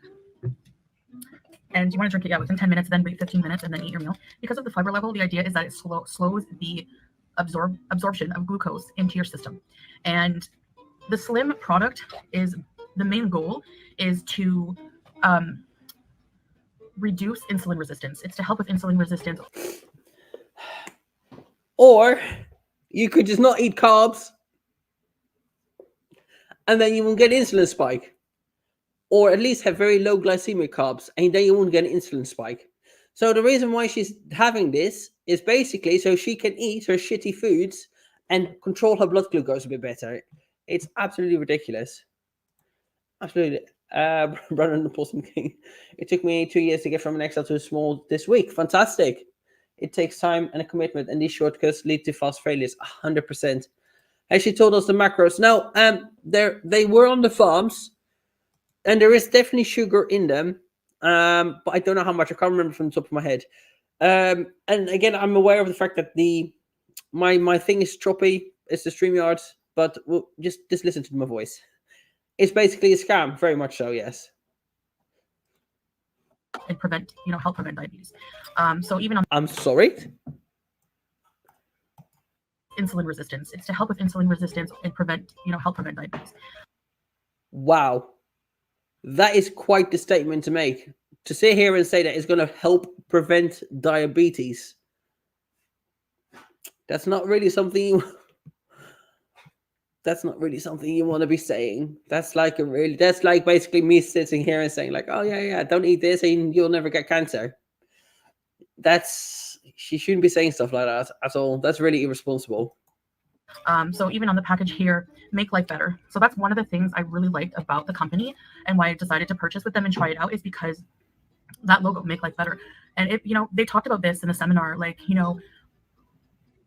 And you want to drink it within 10 minutes, then wait 15 minutes, and then eat your meal. Because of the fiber level, the idea is that it slows the absorption of glucose into your system. And the Slim product is the main goal is to reduce insulin resistance. It's to help with insulin resistance. Or you could just not eat carbs and then you won't get an insulin spike. Or at least have very low glycemic carbs and then you won't get an insulin spike. So the reason why she's having this is basically so she can eat her shitty foods and control her blood glucose a bit better. It's absolutely ridiculous. Absolutely. Brandon the Possum King. It took me 2 years to get from an XL to a small this week. Fantastic. It takes time and a commitment, and these shortcuts lead to fast failures. 100%. Has she told us the macros? No, they were on the farms, and there is definitely sugar in them. But I don't know how much. I can't remember from the top of my head. And again, I'm aware of the fact that my thing is choppy. It's the StreamYard, but we'll just listen to my voice. It's basically a scam, very much so. Yes. And help prevent diabetes. So even on I'm sorry. Insulin resistance, it's to help with insulin resistance and help prevent diabetes. Wow, that is quite the statement to make. To sit here and say that it's going to help prevent diabetes. That's not really something you. That's not really something you want to be saying. That's like basically me sitting here and saying like, oh yeah, don't eat this and you'll never get cancer. She shouldn't be saying stuff like that at all. That's really irresponsible. So even on the package here, make life better. So that's one of the things I really liked about the company and why I decided to purchase with them and try it out is because that logo, make life better. And they talked about this in a seminar, like,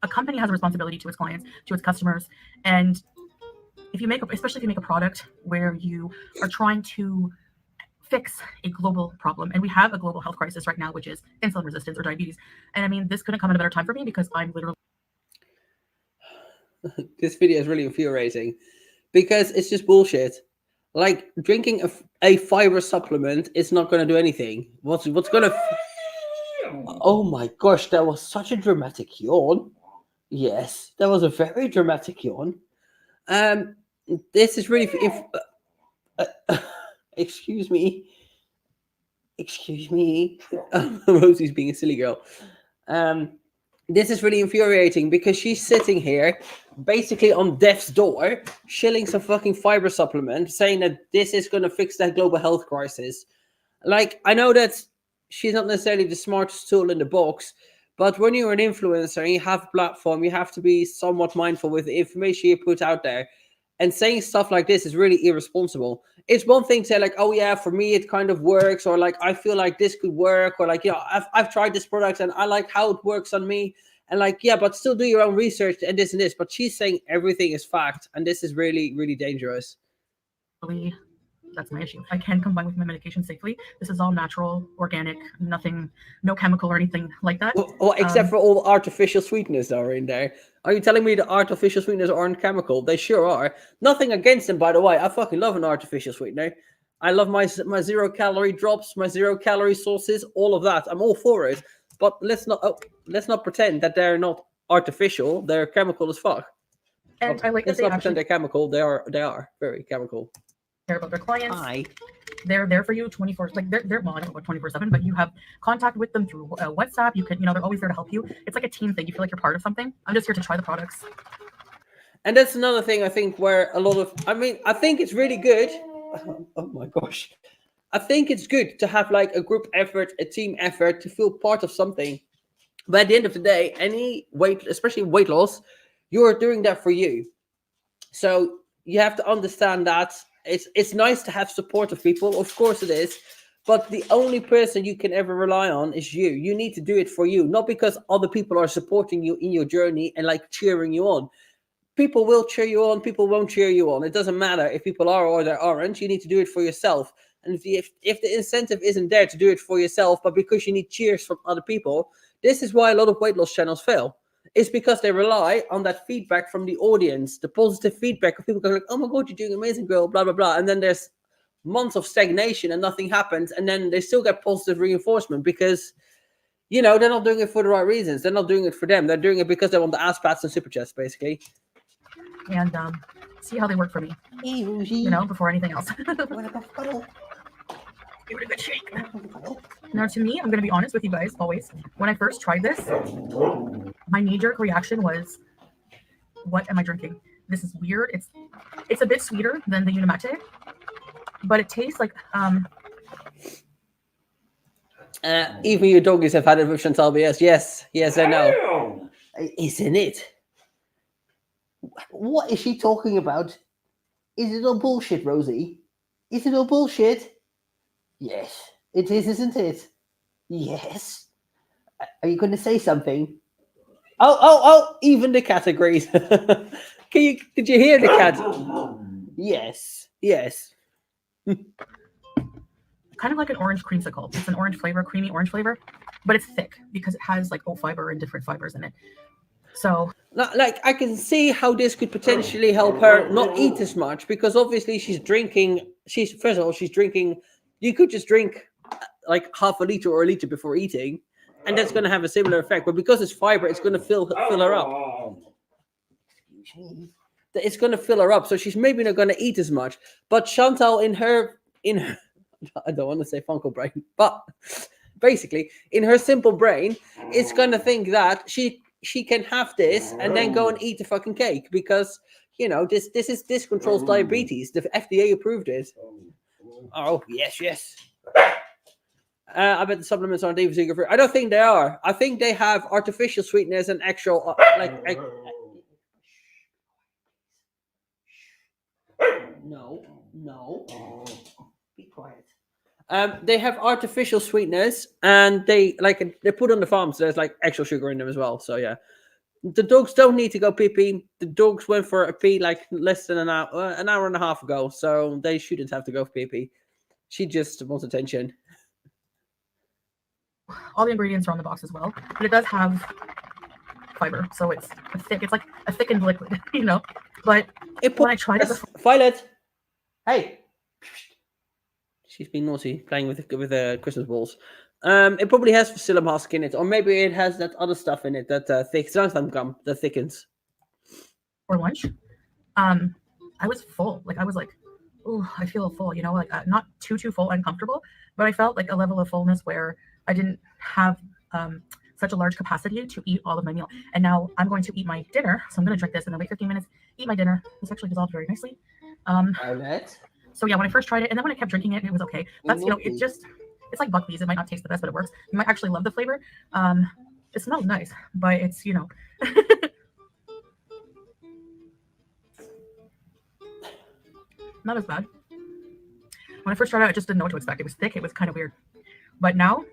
a company has a responsibility to its clients, to its customers. And especially if you make a product where you are trying to fix a global problem, and we have a global health crisis right now, which is insulin resistance or diabetes. And I mean, this couldn't come at a better time for me because I'm literally. This video is really infuriating because it's just bullshit. Like drinking a fiber supplement is not going to do anything. What's going to? Oh my gosh, that was such a dramatic yawn. Yes, that was a very dramatic yawn. This is really excuse me. Rosie's being a silly girl. This is really infuriating because she's sitting here basically on death's door, shilling some fucking fiber supplement, saying that this is going to fix that global health crisis. Like, I know that she's not necessarily the smartest tool in the box, but when you're an influencer and you have a platform, you have to be somewhat mindful with the information you put out there. And saying stuff like this is really irresponsible. It's one thing to say like, oh yeah, for me it kind of works, or like I feel like this could work, or like, I've tried this product and I like how it works on me. And like, yeah, but still do your own research and this and this. But she's saying everything is fact, and this is really, really dangerous. That's my issue. I can combine with my medication safely. This is all natural, organic, nothing, no chemical or anything like that. Well, except for all the artificial sweeteners that are in there. Are you telling me the artificial sweeteners aren't chemical? They sure are. Nothing against them, by the way. I fucking love an artificial sweetener. I love my 0-calorie drops, my 0-calorie sauces, all of that. I'm all for it. But let's not pretend that they're not artificial. They're chemical as fuck. And I like let's that not pretend they're chemical. They are very chemical. Care about their clients. Hi. They're there for you 24. Like they're well, I don't know about 24/7, but you have contact with them through WhatsApp. You can, they're always there to help you. It's like a team thing. You feel like you're part of something. I'm just here to try the products. And that's another thing I think where I think it's really good. Oh my gosh. I think it's good to have like a group effort, a team effort, to feel part of something. But at the end of the day, especially weight loss, you're doing that for you. So you have to understand that it's nice to have supportive people, of course it is, but the only person you can ever rely on is you. You need to do it for you, not because other people are supporting you in your journey and like cheering you on. People will cheer you on, people won't cheer you on. It doesn't matter if people are or they aren't. You need to do it for yourself. And if the incentive isn't there to do it for yourself, but because you need cheers from other people, this is why a lot of weight loss channels fail. It's because they rely on that feedback from the audience, the positive feedback of people going like, oh my God, you're doing amazing, girl, blah, blah, blah. And then there's months of stagnation and nothing happens. And then they still get positive reinforcement because, you know, they're not doing it for the right reasons. They're not doing it for them. They're doing it because they want the ass pats and super chats, basically. And see how they work for me, you know, before anything else. Give it a good shake. Now, to me, I'm going to be honest with you guys, always. When I first tried this, my knee-jerk reaction was, what am I drinking? This is weird. It's a bit sweeter than the Unimate, but it tastes like... even your doggies have had it with Chantal BS. Yes, I know. Isn't it? What is she talking about? Is it all bullshit, Rosie? Is it all bullshit? Yes, it is, isn't it? Yes. Are you going to say something? Oh! Even the cat agrees. Did you hear the cat? Yes. Kind of like an orange creamsicle. It's an orange flavor, creamy orange flavor, but it's thick because it has like oat fiber and different fibers in it. So, like, I can see how this could potentially help her not eat as much because obviously she's drinking. First of all, she's drinking. You could just drink like half a liter or a liter before eating, and that's going to have a similar effect. But because it's fiber, it's going to fill her up. It's going to fill her up, so she's maybe not going to eat as much. But Chantal, in her, I don't want to say funko brain, but basically in her simple brain, it's going to think that she can have this and then go and eat the fucking cake because, you know, this controls diabetes. The FDA approved it. Oh, yes. I bet the supplements aren't even sugar free. I don't think they are. I think they have artificial sweetness and actual No. Be quiet. They have artificial sweetness and they put on the farms. There's like actual sugar in them as well. So yeah, the dogs don't need to go pee. The dogs went for a pee like less than an hour and a half ago. So they shouldn't have to go for pee. She just wants attention. all the ingredients are on the box as well, but it does have fiber, so it's thick. It's like a thickened liquid, you know. But when I tried it before, Violet, hey. She's been naughty playing with Christmas balls. It probably has psyllium husk in it, or maybe it has that other stuff in it that xanthan gum that thickens. for lunch, I was full. Like I was like, oh, I feel full. You know, like not too full and comfortable, but I felt like a level of fullness where I didn't have such a large capacity to eat all of my meal. And now I'm going to eat my dinner, so I'm going to drink this and then wait 15 minutes, eat my dinner. This actually dissolved very nicely. So yeah, when I first tried it, and then when I kept drinking it, it was okay. That's, you know, it's like buckwheat. It might not taste the best, but it works. You might actually love the flavor. It smells nice, but it's, you know. Not as bad. When I first tried it, I just didn't know what to expect. It was thick. It was kind of weird. But now,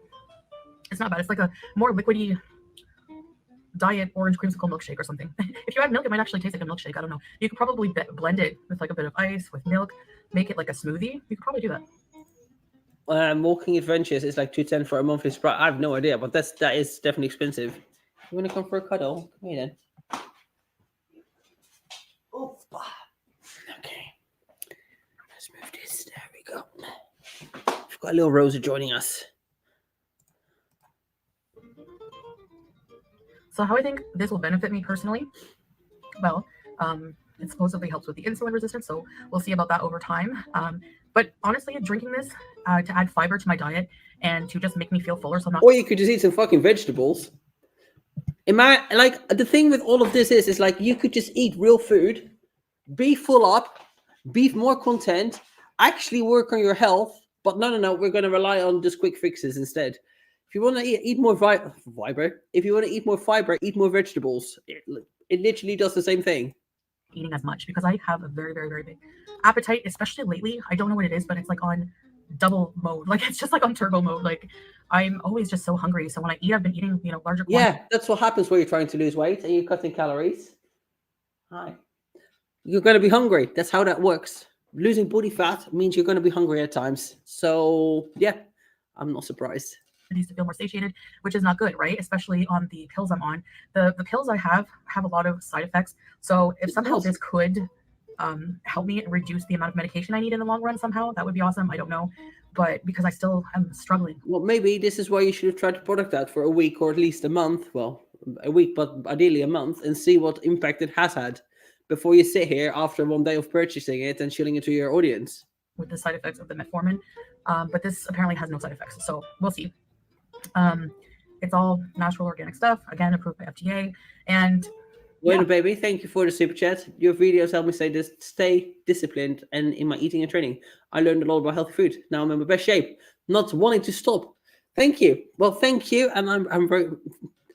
it's not bad. It's like a more liquidy diet orange creamsicle milkshake or something. If you add milk, it might actually taste like a milkshake. I don't know. You could probably blend it with like a bit of ice, with milk, make it like a smoothie. You could probably do that. Walking Adventures is like $2.10 for a monthly Sprite. I have no idea, but that is definitely expensive. You want to come for a cuddle? Come here then. Oh, okay. Let's move this. There we go. We've got a little Rosa joining us. So how I think this will benefit me personally, well, it supposedly helps with the insulin resistance, so we'll see about that over time. But honestly, drinking this to add fiber to my diet and to just make me feel fuller, so I'm not. Or you could just eat some fucking vegetables. Like the thing with all of this is like you could just eat real food, be full up, be more content, actually work on your health. But no, we're going to rely on just quick fixes instead. If you want to eat more fiber, if you want to eat more fiber, eat more vegetables. It literally does the same thing. eating as much because I have a very, very, very big appetite, especially lately. I don't know what it is, but it's like on double mode. Like it's just like on turbo mode. Like I'm always just so hungry. So when I eat, I've been eating, you know, larger quantities. Yeah, that's what happens when you're trying to lose weight and you're cutting calories. Hi. You're going to be hungry. That's how that works. Losing body fat means you're going to be hungry at times. So, yeah, I'm not surprised. To feel more satiated, which is not good, right? Especially on the pills I'm on. The pills I have a lot of side effects. So if somehow this could help me reduce the amount of medication I need in the long run somehow, that would be awesome. I don't know. But because I still am struggling. Well, maybe this is why you should have tried to product that for a week or at least a month. Well, a week, but ideally a month, and see what impact it has had before you sit here after one day of purchasing it and shilling it to your audience. With the side effects of the metformin. But this apparently has no side effects. So we'll see. It's all natural organic stuff, again approved by FDA. And Bueno, baby, thank you for the super chat. Your videos help me stay disciplined and in my eating and training. I learned a lot about healthy food. Now I'm in my best shape, not wanting to stop. Thank you. Well, thank you, and I'm very.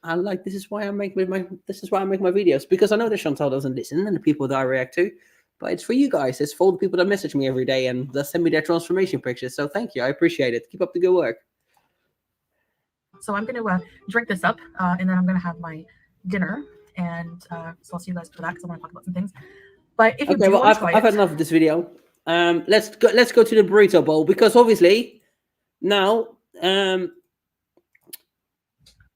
I like this is why I make my videos, because I know that Chantal doesn't listen and the people that I react to, but it's for you guys. It's for all the people that message me every day and that send me their transformation pictures. So thank you. I appreciate it. Keep up the good work. So I'm going to drink this up, and then I'm going to have my dinner. And so I'll see you guys for that because I want to talk about some things. But if you okay, well, I've had enough of this video. Let's go to the burrito bowl, because obviously now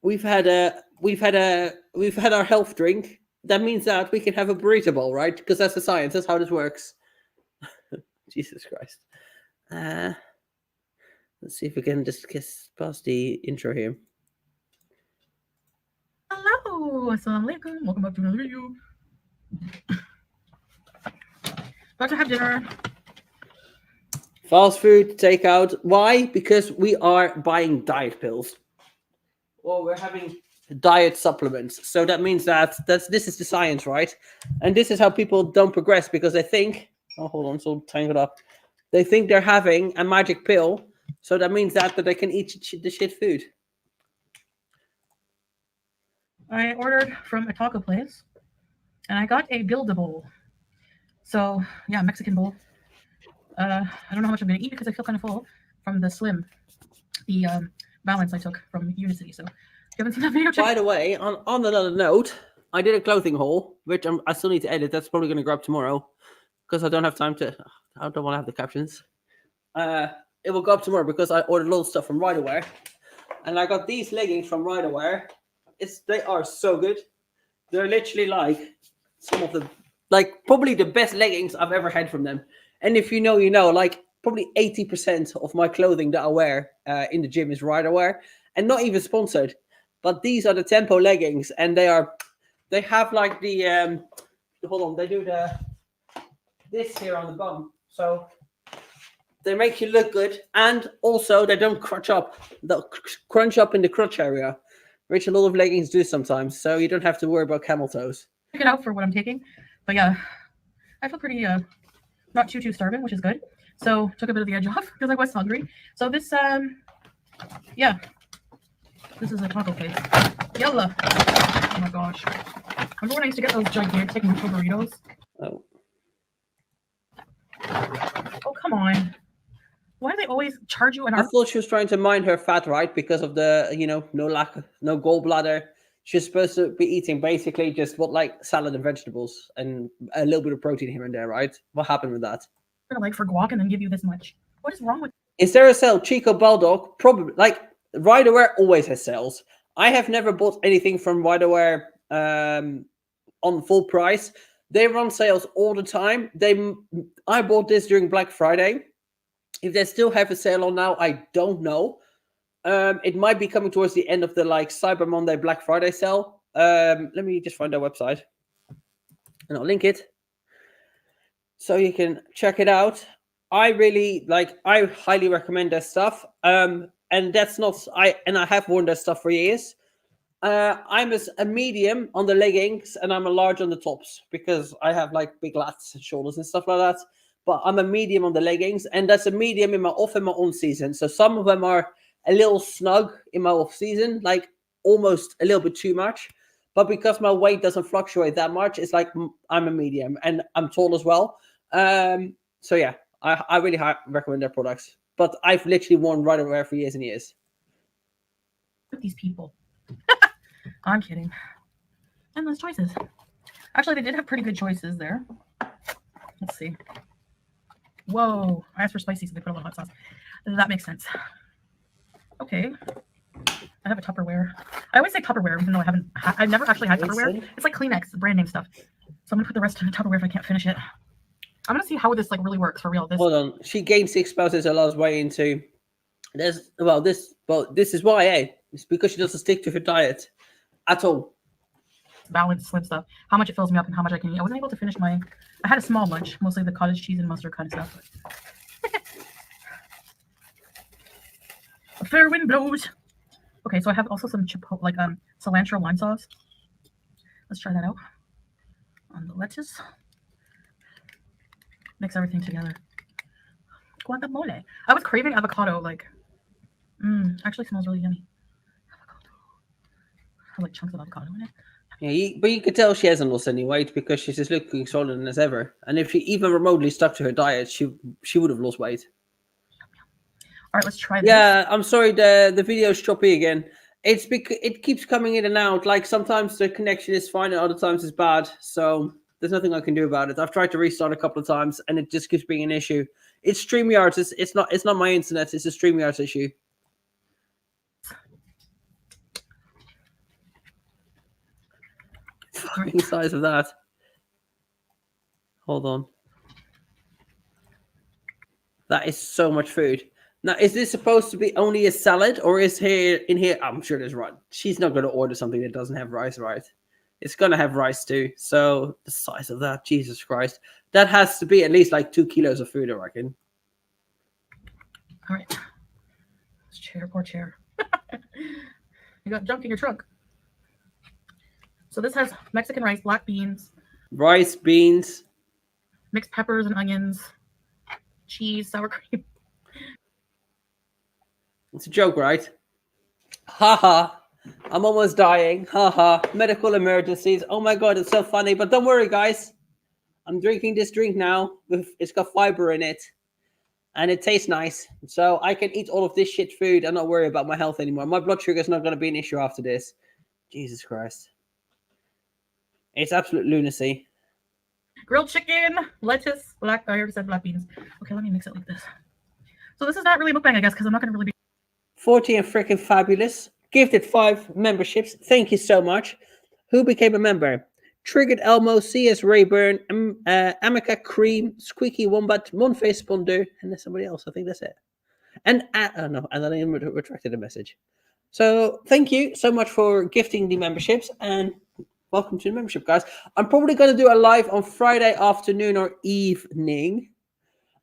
we've had our health drink. That means that we can have a burrito bowl, right? Because that's the science. That's how this works. Jesus Christ. Let's see if we can just get past the intro here. Hello, assalamu alaikum. Welcome back to another video. About to have dinner. Fast food, takeout. Why? Because we are buying diet pills. Or we're having diet supplements. So that means that this is the science, right? And this is how people don't progress, because they think, oh, hold on, so tangled up. They think they're having a magic pill. So that means that they can eat the shit food. I ordered from a taco place, and I got a Builder bowl. So, yeah, Mexican bowl. I don't know how much I'm going to eat because I feel kind of full from the balance I took from Unicity. So, if you haven't seen that video, check. By the way, on another note, I did a clothing haul, which I still need to edit. That's probably going to go up tomorrow because I don't have time to. I don't want to have the captions. It will go up tomorrow because I ordered a lot of stuff from Riderwear, and I got these leggings from Riderwear. They are so good. They're literally like some of the, like probably the best leggings I've ever had from them. And if you know, like probably 80% of my clothing that I wear in the gym is Riderwear, and not even sponsored. But these are the Tempo leggings, and they have like the hold on, they do this here on the bum, so they make you look good, and also they don't crunch up. They'll crunch up in the crotch area, which a lot of leggings do sometimes. So you don't have to worry about camel toes. Check it out for what I'm taking. But yeah, I feel pretty not too starving, which is good. So took a bit of the edge off because I was hungry. So this yeah, this is a taco place. Yalla. Oh my gosh. Remember when I used to get those gigantic nacho burritos? Oh. Oh, come on. Why do they always charge you an I thought she was trying to mind her fat, right? Because of the, no gallbladder. She's supposed to be eating basically just like salad and vegetables and a little bit of protein here and there, right? What happened with that? like for guac and then give you this much. What is wrong with? Is there a sale? Chico Bulldog? Probably. Like Riderwear always has sales. I have never bought anything from Riderwear on full price. They run sales all the time. I bought this during Black Friday. If they still have a sale on now, I don't know. It might be coming towards the end of the Cyber Monday, Black Friday sale. Let me just find their website and I'll link it so you can check it out. I highly recommend their stuff. And that's not, I have worn their stuff for years. I'm a medium on the leggings and I'm a large on the tops because I have big lats and shoulders and stuff like that. But I'm a medium on the leggings, and that's a medium in my off and my on season. So some of them are a little snug in my off season, like almost a little bit too much. but because my weight doesn't fluctuate that much, it's like I'm a medium and I'm tall as well. So yeah, I really recommend their products. But I've literally worn right away for years and years. These people. I'm kidding. Endless choices. Actually, they did have pretty good choices there. Let's see. Whoa. I asked for spicy, so they put a little hot sauce. That makes sense. Okay. I have a Tupperware. I always say Tupperware, even though I've never actually had Tupperware. It's like Kleenex, brand name stuff. So I'm going to put the rest in the Tupperware if I can't finish it. I'm going to see how this like really works for real. Hold on. She gained 6 pounds as a lost weight into. This is why, it's because she doesn't stick to her diet at all. Balanced, slim stuff. How much it fills me up and how much I can eat. I wasn't able to finish I had a small lunch, mostly the cottage cheese and mustard kind of stuff. A fair wind blows. Okay, so I have also some chipotle, cilantro lime sauce. Let's try that out on the lettuce. Mix everything together. Guacamole. I was craving avocado. Actually smells really yummy. Avocado. I like chunks of avocado in it. Yeah, but you could tell she hasn't lost any weight because she's just looking solid as ever. And if she even remotely stuck to her diet, she would have lost weight. All right, let's try this. Yeah, I'm sorry, the video's choppy again. It's because it keeps coming in and out. Like sometimes the connection is fine and other times it's bad. So there's nothing I can do about it. I've tried to restart a couple of times and it just keeps being an issue. It's StreamYard. It's not my internet. It's a StreamYard issue. Fucking size of that. Hold on. That is so much food. Now, is this supposed to be only a salad or is in here? I'm sure there's rice. She's not going to order something that doesn't have rice, right? It's going to have rice too. So the size of that, Jesus Christ. That has to be at least like 2 kilos of food, I reckon. All right. This chair, poor chair. You got junk in your trunk. So this has Mexican rice, black beans. Rice, beans. Mixed peppers and onions. Cheese, sour cream. It's a joke, right? Haha. I'm almost dying. Haha. Medical emergencies. Oh my God, it's so funny. But don't worry, guys. I'm drinking this drink now. It's got fiber in it. And it tastes nice. So I can eat all of this shit food and not worry about my health anymore. My blood sugar is not going to be an issue after this. Jesus Christ. It's absolute lunacy. Grilled chicken, lettuce, I already said black beans. Okay, let me mix it like this. So this is not really mukbang, I guess, because I'm not going to really be... 40 and freaking fabulous. Gifted 5 memberships. Thank you so much. Who became a member? Triggered Elmo, CS Rayburn, Amica Cream, Squeaky Wombat, Monface Ponder, and there's somebody else. I think that's it. And no, and then I retracted the message. So thank you so much for gifting the memberships and welcome to the membership, guys. I'm probably going to do a live on Friday afternoon or evening.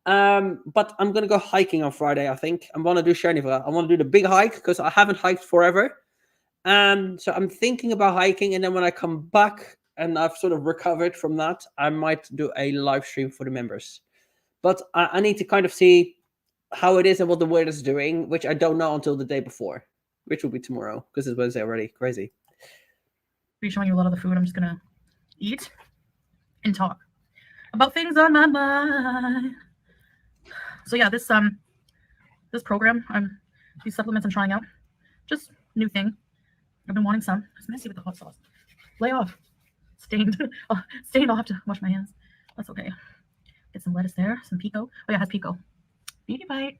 But I'm going to go hiking on Friday, I think. I'm going to do Chernival. I want to do the big hike because I haven't hiked forever. So I'm thinking about hiking. And then when I come back and I've sort of recovered from that, I might do a live stream for the members. But I need to kind of see how it is and what the weather's doing, which I don't know until the day before, which will be tomorrow because it's Wednesday already. Crazy. Be showing you a lot of the food. I'm just going to eat and talk about things on my mind. So yeah, this program, these supplements I'm trying out, just new thing. I've been wanting some. It's messy with the hot sauce. Lay off. Stained. Stained. I'll have to wash my hands. That's okay. Get some lettuce there. Some pico. Oh yeah, it has pico. Beauty bite.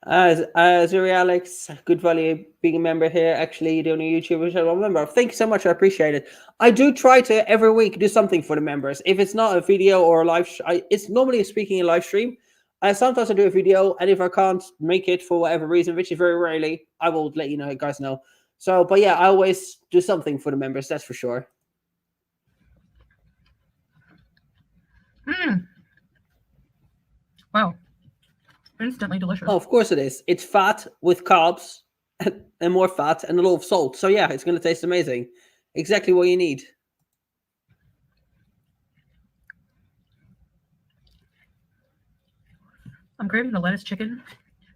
Zuri Alex, good value being a member here. Actually, you're doing a YouTuber channel member. Thank you so much. I appreciate it. I do try to every week do something for the members. If it's not a video or a live, it's normally speaking a live stream. Sometimes I do a video, and if I can't make it for whatever reason, which is very rarely, I will let you know, guys know. So, but yeah, I always do something for the members. That's for sure. Wow. Instantly delicious. Oh, of course it is. It's fat with carbs and more fat and a lot of salt. So yeah, it's going to taste amazing. Exactly what you need. I'm craving the lettuce chicken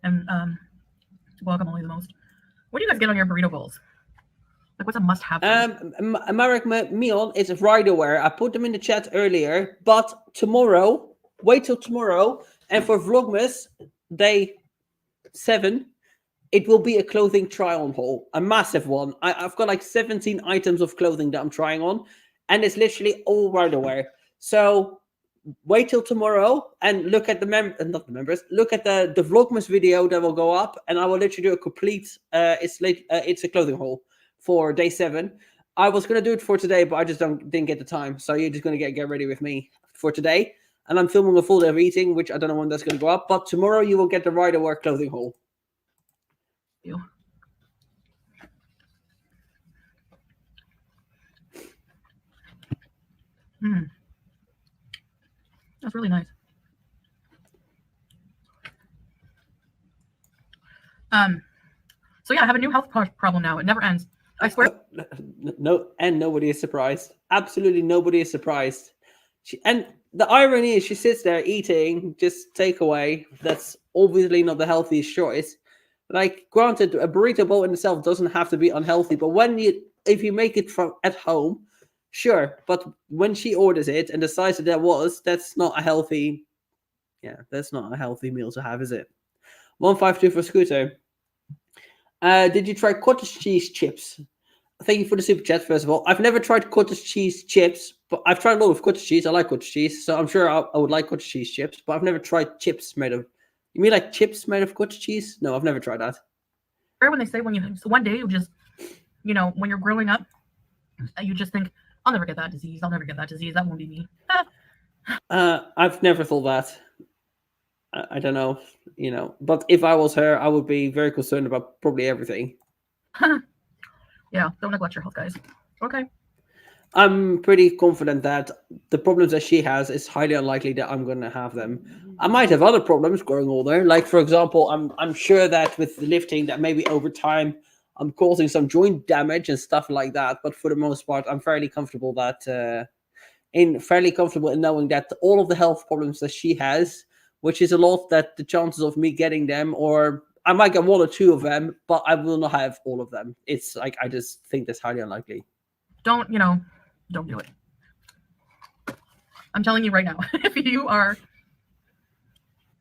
and guacamole the most. What do you guys get on your burrito bowls? Like, what's a must-have? My meal is Riderwear. I put them in the chat earlier, but tomorrow, wait till tomorrow, and for Vlogmas Day 7, it will be a clothing try-on haul, a massive one. I've got like 17 items of clothing that I'm trying on, and it's literally all Riderwear. So wait till tomorrow and look at look at the Vlogmas video that will go up, and I will literally do a complete it's a clothing haul for day 7. I was gonna do it for today, but I just didn't get the time. So you're just gonna get ready with me for today. And I'm filming a full day of eating, which I don't know when that's gonna go up, but tomorrow you will get the Riderwear clothing haul. You. That's really nice. So yeah, I have a new health problem now. It never ends. I swear. No, and nobody is surprised. Absolutely nobody is surprised. And the irony is, she sits there eating just takeaway. That's obviously not the healthiest choice. Like, granted, a burrito bowl in itself doesn't have to be unhealthy, but if you make it from at home, sure. But when she orders it and decides that's not a healthy. Yeah, that's not a healthy meal to have, is it? 152 for Scooter. Did you try cottage cheese chips? Thank you for the super chat, first of all. I've never tried cottage cheese chips, but I've tried a lot of cottage cheese. I like cottage cheese, so I'm sure I would like cottage cheese chips, but I've never tried chips made of... You mean like chips made of cottage cheese? No, I've never tried that. When they say one day you just, when you're growing up, you just think, I'll never get that disease. I'll never get that disease. That won't be me. I've never thought that. I don't know, but if I was her, I would be very concerned about probably everything. Yeah, don't neglect your health, guys. Okay. I'm pretty confident that the problems that she has is highly unlikely that I'm going to have them. I might have other problems growing older. Like, for example, I'm sure that with the lifting that maybe over time I'm causing some joint damage and stuff like that. But for the most part, I'm fairly comfortable in knowing that all of the health problems that she has, which is a lot, that the chances of me getting them, or I might get 1 or 2 of them, but I will not have all of them. It's like, I just think that's highly unlikely. Don't do it. I'm telling you right now, if you are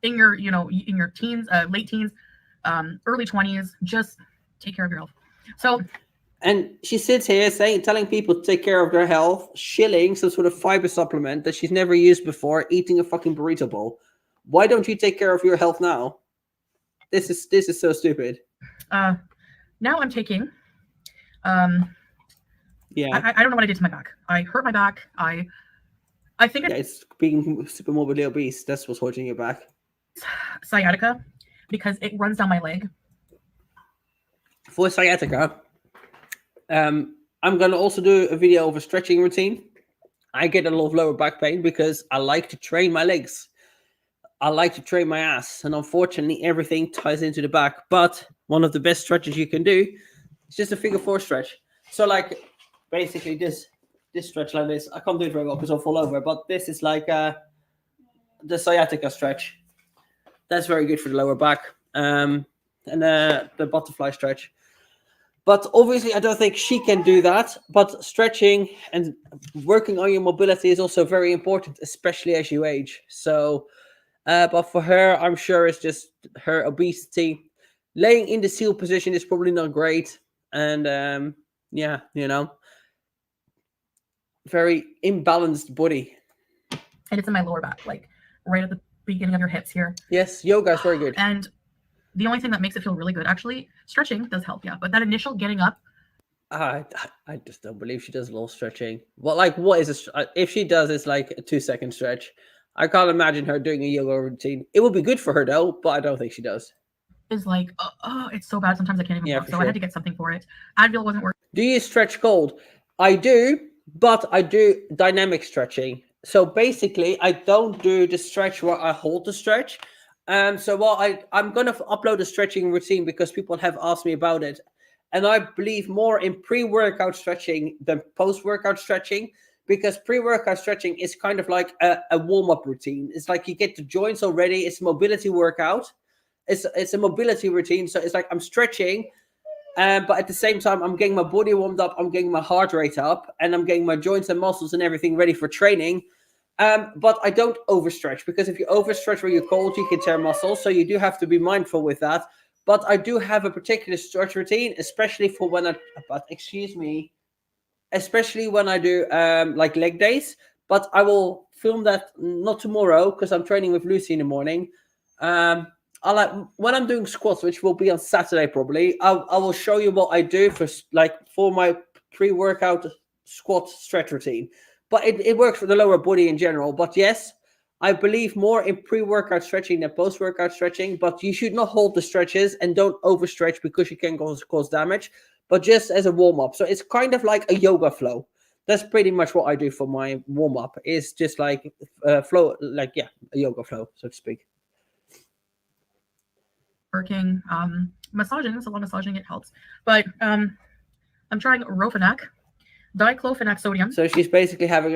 in your, in your teens, late teens, early 20s, just take care of your health. So, and she sits here telling people to take care of their health, shilling some sort of fiber supplement that she's never used before, eating a fucking burrito bowl. Why don't you take care of your health now? This is so stupid. Now I'm taking. Yeah. I don't know what I did to my back. I hurt my back. I think it's being super morbidly obese. That's what's holding you back. Sciatica, because it runs down my leg. For sciatica, I'm gonna also do a video of a stretching routine. I get a lot of lower back pain because I like to train my legs. I like to train my ass, and unfortunately everything ties into the back. But one of the best stretches you can do is just a figure 4 stretch. So like basically this stretch like this. I can't do it very well because I'll fall over, but this is like the sciatica stretch. That's very good for the lower back. And the butterfly stretch. But obviously I don't think she can do that. But stretching and working on your mobility is also very important, especially as you age. So but for her, I'm sure it's just her obesity. Laying in the seal position is probably not great. And yeah, very imbalanced body. And it's in my lower back, like right at the beginning of your hips here. Yes, yoga is very good. And the only thing that makes it feel really good, actually, stretching does help, yeah. But that initial getting up. I just don't believe she does a little stretching. Well, like, what is if she does, it's like a 2-second stretch. I can't imagine her doing a yoga routine. It would be good for her though, but I don't think she does. Is like, it's so bad. Sometimes I can't even walk, so I had to get something for it. Advil wasn't working. Do you stretch cold? I do, but I do dynamic stretching. So basically, I don't do the stretch where I hold the stretch. So I'm going to upload a stretching routine because people have asked me about it. And I believe more in pre-workout stretching than post-workout stretching, because pre-workout stretching is kind of like a warm-up routine. It's like you get the joints already. It's a mobility workout. It's a mobility routine. So it's like I'm stretching But at the same time, I'm getting my body warmed up, I'm getting my heart rate up, and I'm getting my joints and muscles and everything ready for training. But I don't overstretch, because if you overstretch when you're cold, you can tear muscles. So you do have to be mindful with that. But I do have a particular stretch routine, especially for when especially when I do like leg days. But I will film that not tomorrow because I'm training with Lucy in the morning. I like when I'm doing squats, which will be on Saturday probably. I will show you what I do for my pre-workout squat stretch routine. But it works for the lower body in general. But yes, I believe more in pre-workout stretching than post-workout stretching. But you should not hold the stretches and don't overstretch because you can cause damage. But just as a warm-up. So it's kind of like a yoga flow. That's pretty much what I do for my warm-up. It's just like flow, like, yeah, a yoga flow, so to speak. Working, massaging, so a lot of massaging, it helps. But I'm trying Rofenac, diclofenac sodium. So she's basically having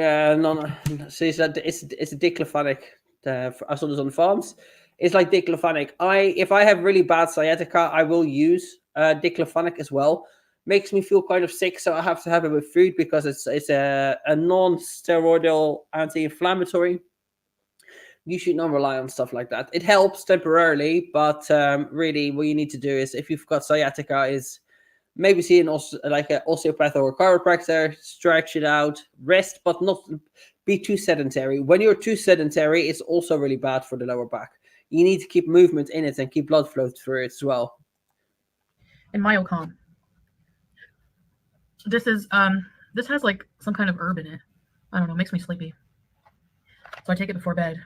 she said it's a diclofenac. I saw this on the farms. It's like diclofenac. If I have really bad sciatica, I will use diclofenac as well. Makes me feel kind of sick, so I have to have it with food because it's a non-steroidal anti-inflammatory. You should not rely on stuff like that. It helps temporarily, but really what you need to do is, if you've got sciatica, is maybe see an osteopath or a chiropractor, stretch it out, rest, but not be too sedentary. When you're too sedentary, it's also really bad for the lower back. You need to keep movement in it and keep blood flow through it as well. And Myocalm. This is this has like some kind of herb in it. I don't know, it makes me sleepy. So I take it before bed.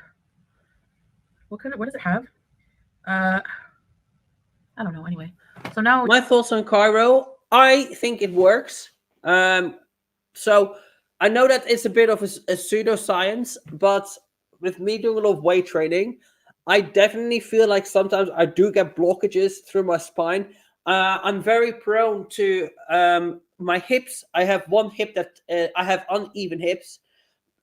What does it have? I don't know. Anyway, so now my thoughts on chiro. I think it works. So I know that it's a bit of a pseudoscience, but with me doing a lot of weight training, I definitely feel like sometimes I do get blockages through my spine. I'm very prone to my hips. I have one hip that I have uneven hips.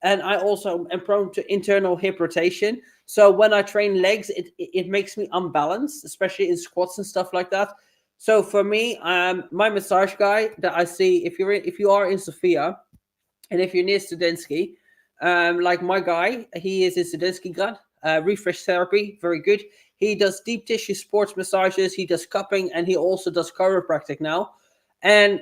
And I also am prone to internal hip rotation. So when I train legs, it makes me unbalanced, especially in squats and stuff like that. So for me, my massage guy that I see, if you are in Sofia, and if you're near Studenski, like my guy, he is in Studenski grad, refresh therapy, very good. He does deep tissue sports massages, he does cupping, and he also does chiropractic now. And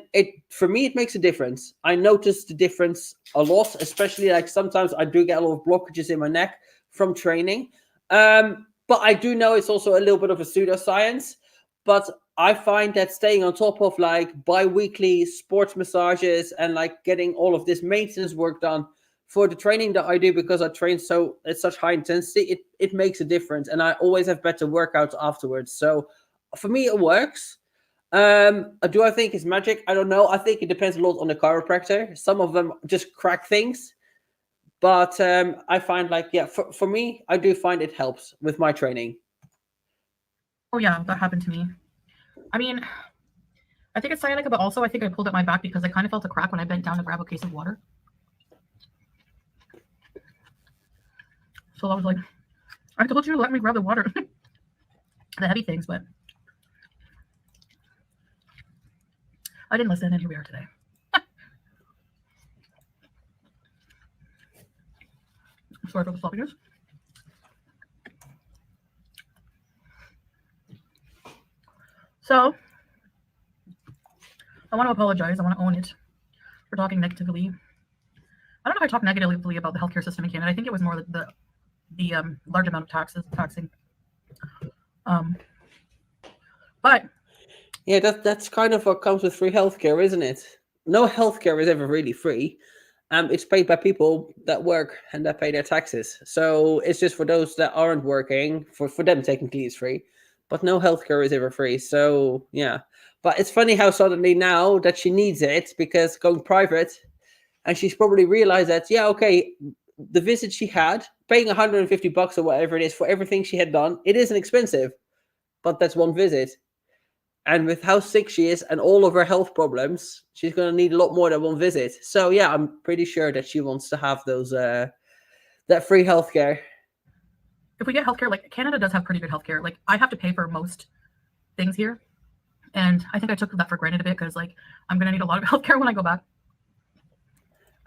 for me, it makes a difference. I notice the difference a lot, especially like sometimes I do get a lot of blockages in my neck from training. But I do know it's also a little bit of a pseudoscience. But I find that staying on top of like bi-weekly sports massages and like getting all of this maintenance work done for the training that I do, because I train at such high intensity, it makes a difference. And I always have better workouts afterwards. So for me, it works. Do I think it's magic? I don't know. I think it depends a lot on the chiropractor. Some of them just crack things, but I find like, yeah, for me, I do find it helps with my training. Oh yeah, that happened to me. I mean, I think it's sciatica, but also I think I pulled up my back because I kind of felt a crack when I bent down to grab a case of water. So I was like, I told you to let me grab the water. The heavy things, but I didn't listen, and here we are today. Sorry for the sloppiness. So, I want to apologize. I want to own it for talking negatively. I don't know if I talked negatively about the healthcare system in Canada. I think it was more the large amount of taxing. But yeah, that's kind of what comes with free healthcare, isn't it? No healthcare is ever really free. It's paid by people that work and that pay their taxes. So it's just for those that aren't working, for them technically it's free. But no healthcare is ever free. So yeah. But it's funny how suddenly now that she needs it, because going private, and she's probably realized that, yeah, okay, the visit she had, paying $150 or whatever it is for everything she had done, it isn't expensive. But that's one visit. And with how sick she is and all of her health problems, she's going to need a lot more than one visit. So yeah, I'm pretty sure that she wants to have those that free healthcare. If we get healthcare, like Canada does have pretty good healthcare. Like I have to pay for most things here, And I think I took that for granted a bit because like I'm gonna need a lot of healthcare when I go back.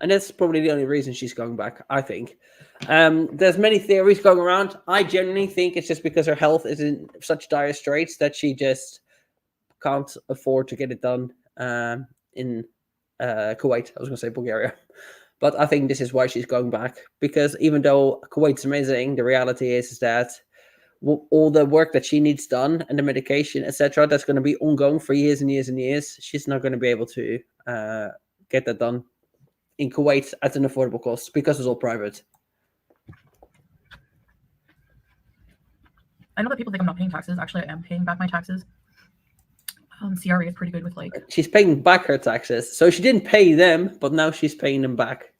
And that's probably the only reason she's going back, I think. There's many theories going around. I genuinely think it's just because her health is in such dire straits that she just can't afford to get it done in Kuwait. I was going to say Bulgaria. But I think this is why she's going back. Because even though Kuwait's amazing, the reality is that all the work that she needs done and the medication, etc., that's going to be ongoing for years and years and years. She's not going to be able to get that done in Kuwait at an affordable cost because it's all private. I know that people think I'm not paying taxes. Actually, I am paying back my taxes. CRA is pretty good with like... She's paying back her taxes. So she didn't pay them, but now she's paying them back.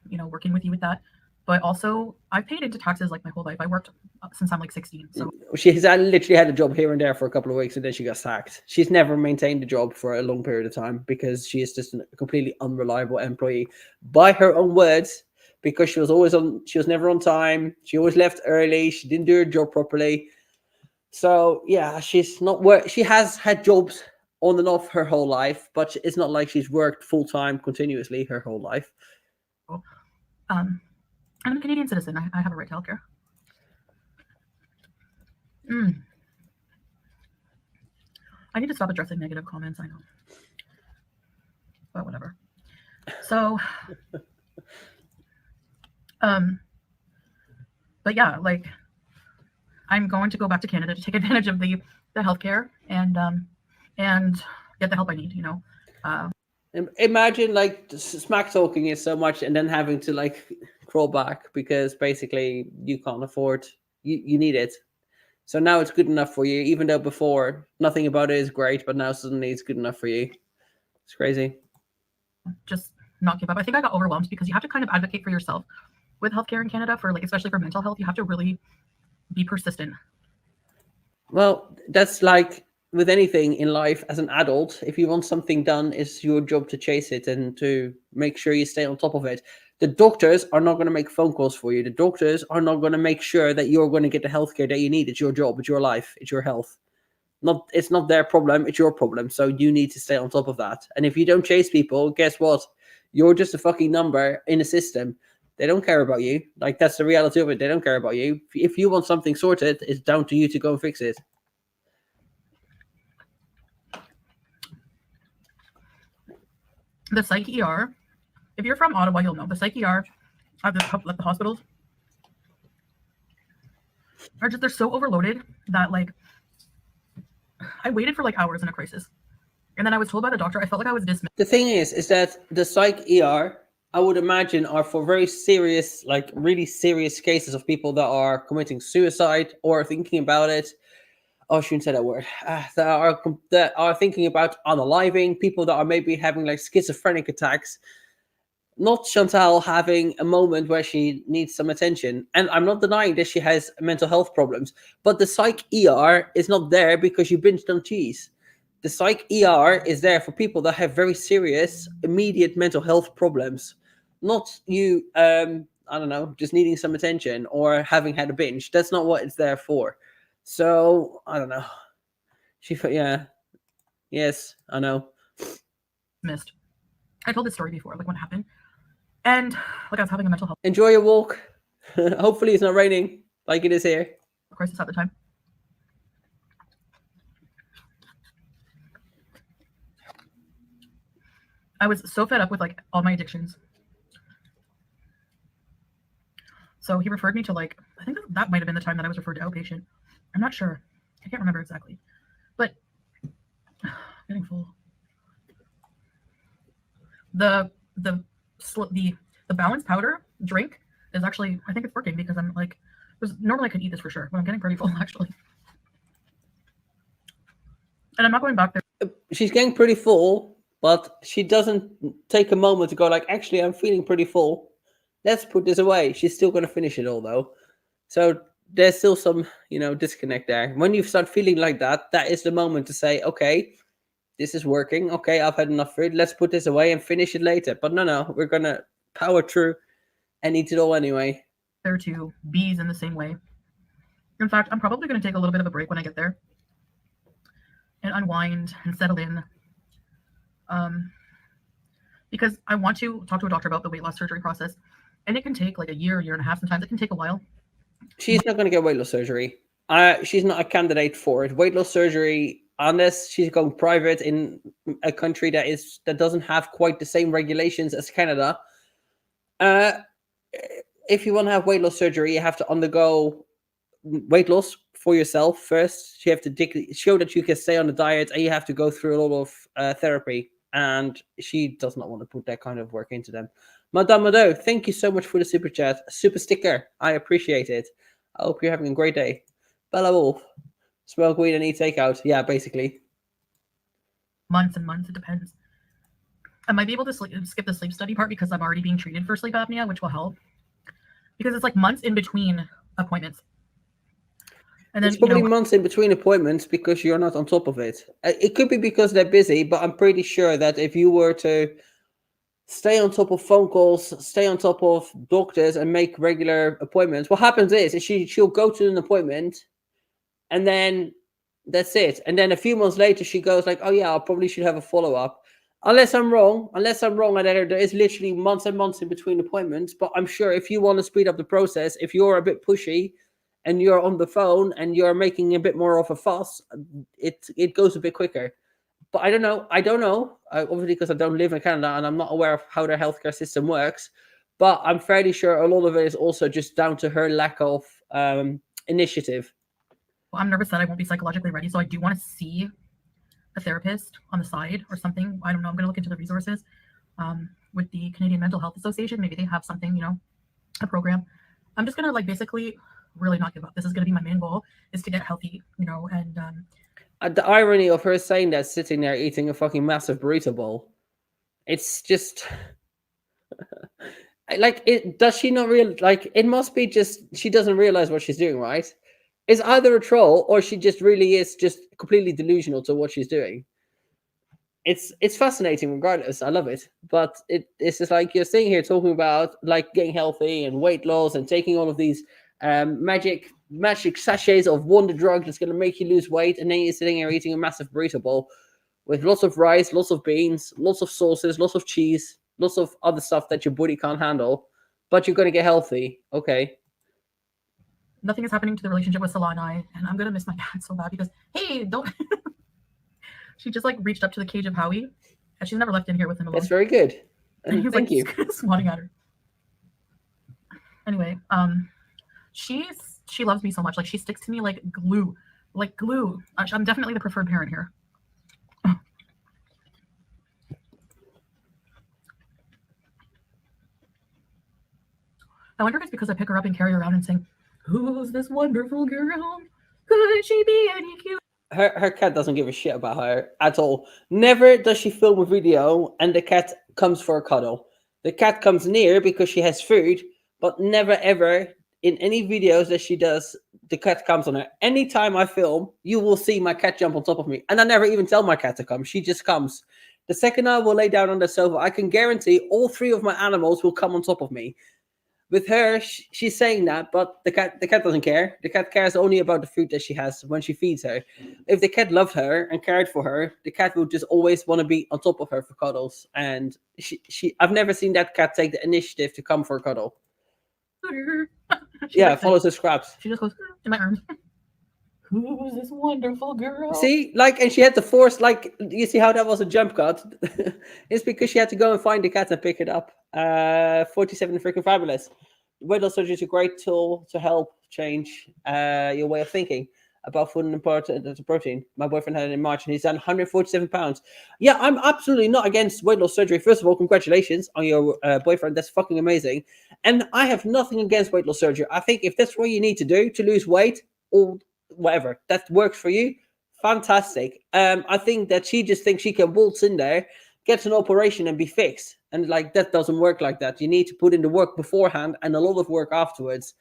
You know, working with you with that. But also, I've paid into taxes like my whole life. I worked since I'm like 16. So she's literally had a job here and there for a couple of weeks and then she got sacked. She's never maintained a job for a long period of time because she is just a completely unreliable employee. By her own words, because she was never on time. She always left early. She didn't do her job properly. So yeah, she's not she has had jobs on and off her whole life, but it's not like she's worked full time continuously her whole life. I'm a Canadian citizen. I have a right to healthcare. I need to stop addressing negative comments. I know, but whatever. So, but yeah, like I'm going to go back to Canada to take advantage of the healthcare and get the help I need. You know. Imagine like smack talking it so much and then having to like crawl back because basically you can't afford, you need it. So now it's good enough for you, even though before nothing about it is great, but now suddenly it's good enough for you. It's crazy. Just not give up. I think I got overwhelmed because you have to kind of advocate for yourself with healthcare in Canada for like, especially for mental health. You have to really be persistent. Well, that's like with anything in life as an adult. If you want something done, it's your job to chase it and to make sure you stay on top of it. The doctors are not going to make phone calls for you. The doctors are not going to make sure that you're going to get the healthcare that you need. It's your job. It's your life. It's your health. It's not their problem. It's your problem. So you need to stay on top of that. And if you don't chase people, guess what? You're just a fucking number in a system. They don't care about you. Like, that's the reality of it. They don't care about you. If you want something sorted, it's down to you to go and fix it. The psych ER, if you're from Ottawa, you'll know the psych ER at the hospitals are just, they're so overloaded that like I waited for like hours in a crisis. And then I was told by the doctor, I felt like I was dismissed. The thing is that the psych ER, I would imagine, are for very serious, like really serious cases of people that are committing suicide or thinking about it. Oh, I shouldn't say that word. That are thinking about unaliving, people that are maybe having like schizophrenic attacks. Not Chantal having a moment where she needs some attention. And I'm not denying that she has mental health problems, but the psych ER is not there because you binged on cheese. The psych ER is there for people that have very serious, immediate mental health problems. Not you, I don't know, just needing some attention or having had a binge. That's not what it's there for. So, I don't know. Yeah. Yes, I know. Missed. I told this story before, like what happened. And like I was having a mental health Enjoy your walk. Hopefully it's not raining like it is here. crisis at the time. I was so fed up with like all my addictions. So he referred me to like, I think that might have been the time that I was referred to outpatient. I'm not sure. I can't remember exactly. But getting full. The balanced powder drink is actually, I think it's working because I'm like, normally I could eat this for sure, but I'm getting pretty full actually. And I'm not going back there. She's getting pretty full, but she doesn't take a moment to go like, actually, I'm feeling pretty full. Let's put this away. She's still going to finish it all though. So there's still some, disconnect there. When you start feeling like that, that is the moment to say, okay, this is working. Okay, I've had enough food. Let's put this away and finish it later. But no, we're going to power through and eat it all anyway. There to bees in the same way. In fact, I'm probably going to take a little bit of a break when I get there. And to unwind and settle in. Because I want to talk to a doctor about the weight loss surgery process. And it can take like a year and a half. Sometimes it can take a while. She's not going to get weight loss surgery. She's not a candidate for it. Weight loss surgery, unless she's going private in a country that doesn't have quite the same regulations as Canada. If you want to have weight loss surgery, you have to undergo weight loss for yourself first. You have to show that you can stay on the diet, and you have to go through a lot of therapy. And she does not want to put that kind of work into them. Madame Mado, thank you so much for the super chat. Super sticker. I appreciate it. I hope you're having a great day. Bella Wolf. Smoke weed and eat takeout. Yeah, basically. Months and months. It depends. I might be able to skip the sleep study part because I'm already being treated for sleep apnea, which will help. Because it's like months in between appointments. And then, it's probably months in between appointments because you're not on top of it. It could be because they're busy, but I'm pretty sure that if you were to stay on top of phone calls, stay on top of doctors, and make regular appointments, what happens is she'll go to an appointment, and then that's it. And then a few months later, she goes like, "Oh yeah, I probably should have a follow up." Unless I'm wrong, and there is literally months and months in between appointments. But I'm sure if you want to speed up the process, if you're a bit pushy, and you're on the phone and you're making a bit more of a fuss, it goes a bit quicker. But I don't know. Obviously, because I don't live in Canada and I'm not aware of how their healthcare system works. But I'm fairly sure a lot of it is also just down to her lack of initiative. Well, I'm nervous that I won't be psychologically ready, so I do want to see a therapist on the side or something. I don't know. I'm going to look into the resources with the Canadian Mental Health Association. Maybe they have something, a program. I'm just going to basically really not give up. This is going to be my main goal, is to get healthy, and the irony of her saying that, sitting there eating a fucking massive burrito bowl, it's just does she not it must be just she doesn't realize what she's doing, right? It's either a troll or she just really is just completely delusional to what she's doing. It's fascinating regardless. I love it. But it's just like you're sitting here talking about getting healthy and weight loss and taking all of these magic sachets of wonder drug that's going to make you lose weight, and then you're sitting here eating a massive burrito bowl with lots of rice, lots of beans, lots of sauces, lots of cheese, lots of other stuff that your body can't handle, but you're going to get healthy. Okay. Nothing is happening to the relationship with Salah and I, and I'm going to miss my cat so bad because, hey, don't... She just reached up to the cage of Howie, and she's never left in here with him alone. That's very good. And he was Thank you. swatting at her. Anyway, she loves me so much. She sticks to me like glue. I'm definitely the preferred parent here. I wonder if it's because I pick her up and carry her around and sing, "Who's this wonderful girl? Could she be any cute?" Her cat doesn't give a shit about her at all. Never does she film a video and the cat comes for a cuddle. The cat comes near because she has food, but never ever in any videos that she does, the cat comes on her. Anytime I film, you will see my cat jump on top of me. And I never even tell my cat to come. She just comes. The second I will lay down on the sofa, I can guarantee all three of my animals will come on top of me. With her, she's saying that, but the cat doesn't care. The cat cares only about the food that she has when she feeds her. If the cat loved her and cared for her, the cat will just always want to be on top of her for cuddles. And I've never seen that cat take the initiative to come for a cuddle. Yeah, follows her scraps. She just goes in my arms. Who's this wonderful girl? See, and she had to force, you see how that was a jump cut? It's because she had to go and find the cat and pick it up. 47 freaking fabulous. Weight loss surgery is a great tool to help change your way of thinking about food and protein. My boyfriend had it in March and he's done 147 pounds. Yeah, I'm absolutely not against weight loss surgery. First of all, congratulations on your boyfriend. That's fucking amazing. And I have nothing against weight loss surgery. I think if that's what you need to do to lose weight or whatever that works for you, fantastic. I think that she just thinks she can waltz in there, get an operation and be fixed, and that doesn't work like that. You need to put in the work beforehand and a lot of work afterwards.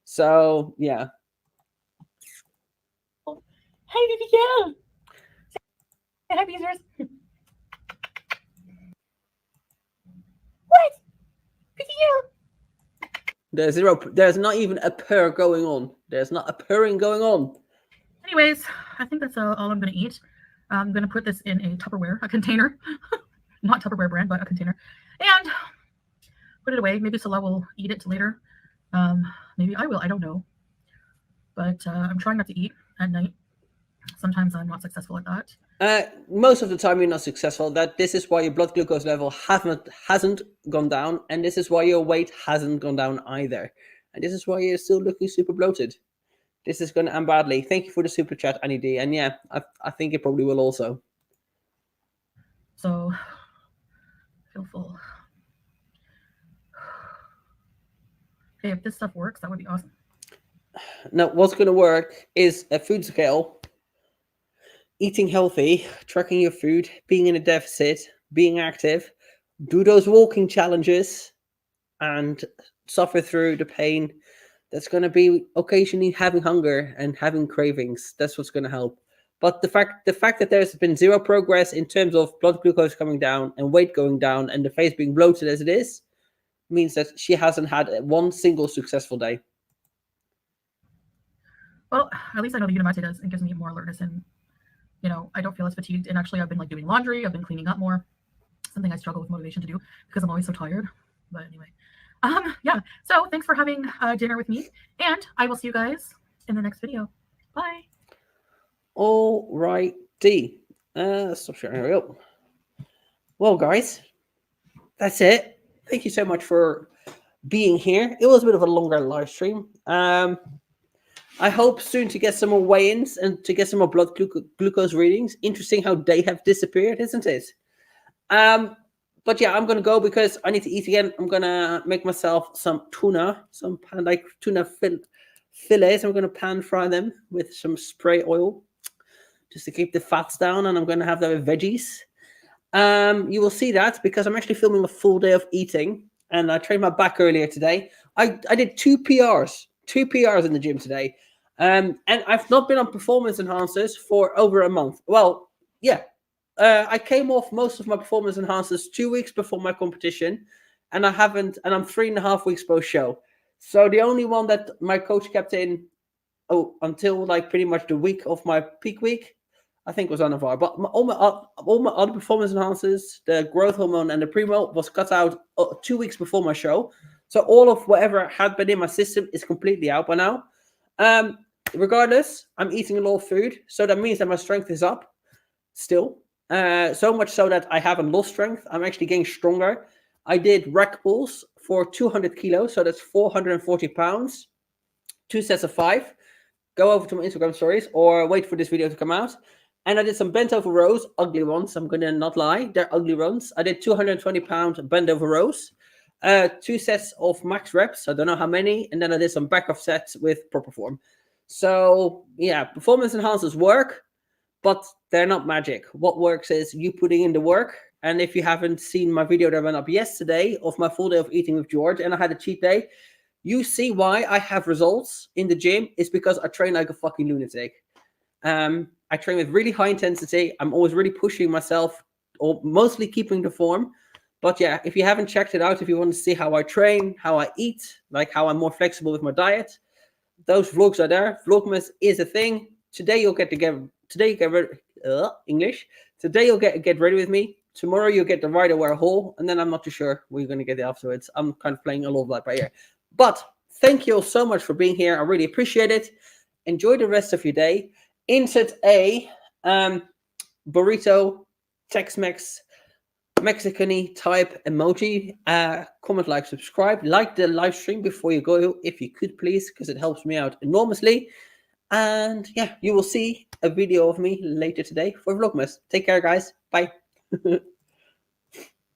So yeah. Hey, Vivian. Say hi, Beezers. What? Vivian. There's not even a purr going on. There's not a purring going on. Anyways, I think that's all I'm going to eat. I'm going to put this in a Tupperware, a container, not Tupperware brand, but a container, and put it away. Maybe Salah will eat it later. Maybe I will, I don't know. But I'm trying not to eat at night. Sometimes I'm not successful at that. Most of the time you're not successful. This is why your blood glucose level hasn't gone down, and this is why your weight hasn't gone down either. And this is why you're still looking super bloated. This is going to end badly. Thank you for the super chat, Annie D. And yeah, I think it probably will also. So, I feel full. Hey, if this stuff works, that would be awesome. Now, what's going to work is a food scale, eating healthy, tracking your food, being in a deficit, being active, do those walking challenges, and suffer through the pain. That's going to be occasionally having hunger and having cravings. That's what's going to help. But the fact that there's been zero progress in terms of blood glucose coming down and weight going down and the face being bloated as it is, means that she hasn't had one single successful day. Well, at least I know the Unimate does. It gives me more alertness, and you know, I don't feel as fatigued. And actually, I've been like doing laundry. I've been cleaning up more. Something I struggle with motivation to do because I'm always so tired. But anyway, yeah. So thanks for having dinner with me, and I will see you guys in the next video. Bye. All right, D. Stop sharing. Here we go. Well, guys, that's it. Thank you so much for being here. It was a bit of a longer live stream. I hope soon to get some more weigh-ins and to get some more blood glucose readings. Interesting how they have disappeared, isn't it? But yeah, I'm gonna go because I need to eat again. I'm gonna make myself some tuna, some pan-like tuna fillets. I'm gonna pan fry them with some spray oil just to keep the fats down, and I'm gonna have them with veggies. You will see that because I'm actually filming a full day of eating, and I trained my back earlier today. I did two PRs in the gym today, and I've not been on performance enhancers for over a month. Well, yeah. I came off most of my performance enhancers 2 weeks before my competition, and I'm 3.5 weeks post show. So the only one that my coach kept in until like pretty much the week of my peak week, I think was Anavar. But all my other performance enhancers, the growth hormone and the Primo, was cut out 2 weeks before my show. So all of whatever had been in my system is completely out by now. Regardless, I'm eating a lot of food, so that means that my strength is up still. So much so that I haven't lost strength. I'm actually getting stronger. I did rack pulls for 200 kilos, so that's 440 pounds. 2 sets of 5. Go over to my Instagram stories or wait for this video to come out. And I did some bent over rows, ugly ones. I'm going to not lie. They're ugly ones. I did 220-pound bent over rows. 2 sets of max reps. I don't know how many. And then I did some back off sets with proper form. So, yeah, performance enhancers work, but they're not magic. What works is you putting in the work. And if you haven't seen my video that went up yesterday of my full day of eating with George, and I had a cheat day, you see why I have results in the gym. It's because I train like a fucking lunatic. I train with really high intensity. I'm always really pushing myself, or mostly keeping the form. But yeah, if you haven't checked it out, if you want to see how I train, how I eat, like how I'm more flexible with my diet, those vlogs are there. Vlogmas is a thing. Today you'll get English. Today you'll get ready with me. Tomorrow you'll get the rider wear haul, and then I'm not too sure where you're going to get afterwards. I'm kind of playing a lot of that by ear. But thank you all so much for being here. I really appreciate it. Enjoy the rest of your day. Insert a burrito, Tex-Mex, Mexican-y type emoji. Comment, like, subscribe. Like the live stream before you go, if you could, please, because it helps me out enormously. And yeah, you will see a video of me later today for Vlogmas. Take care, guys. Bye.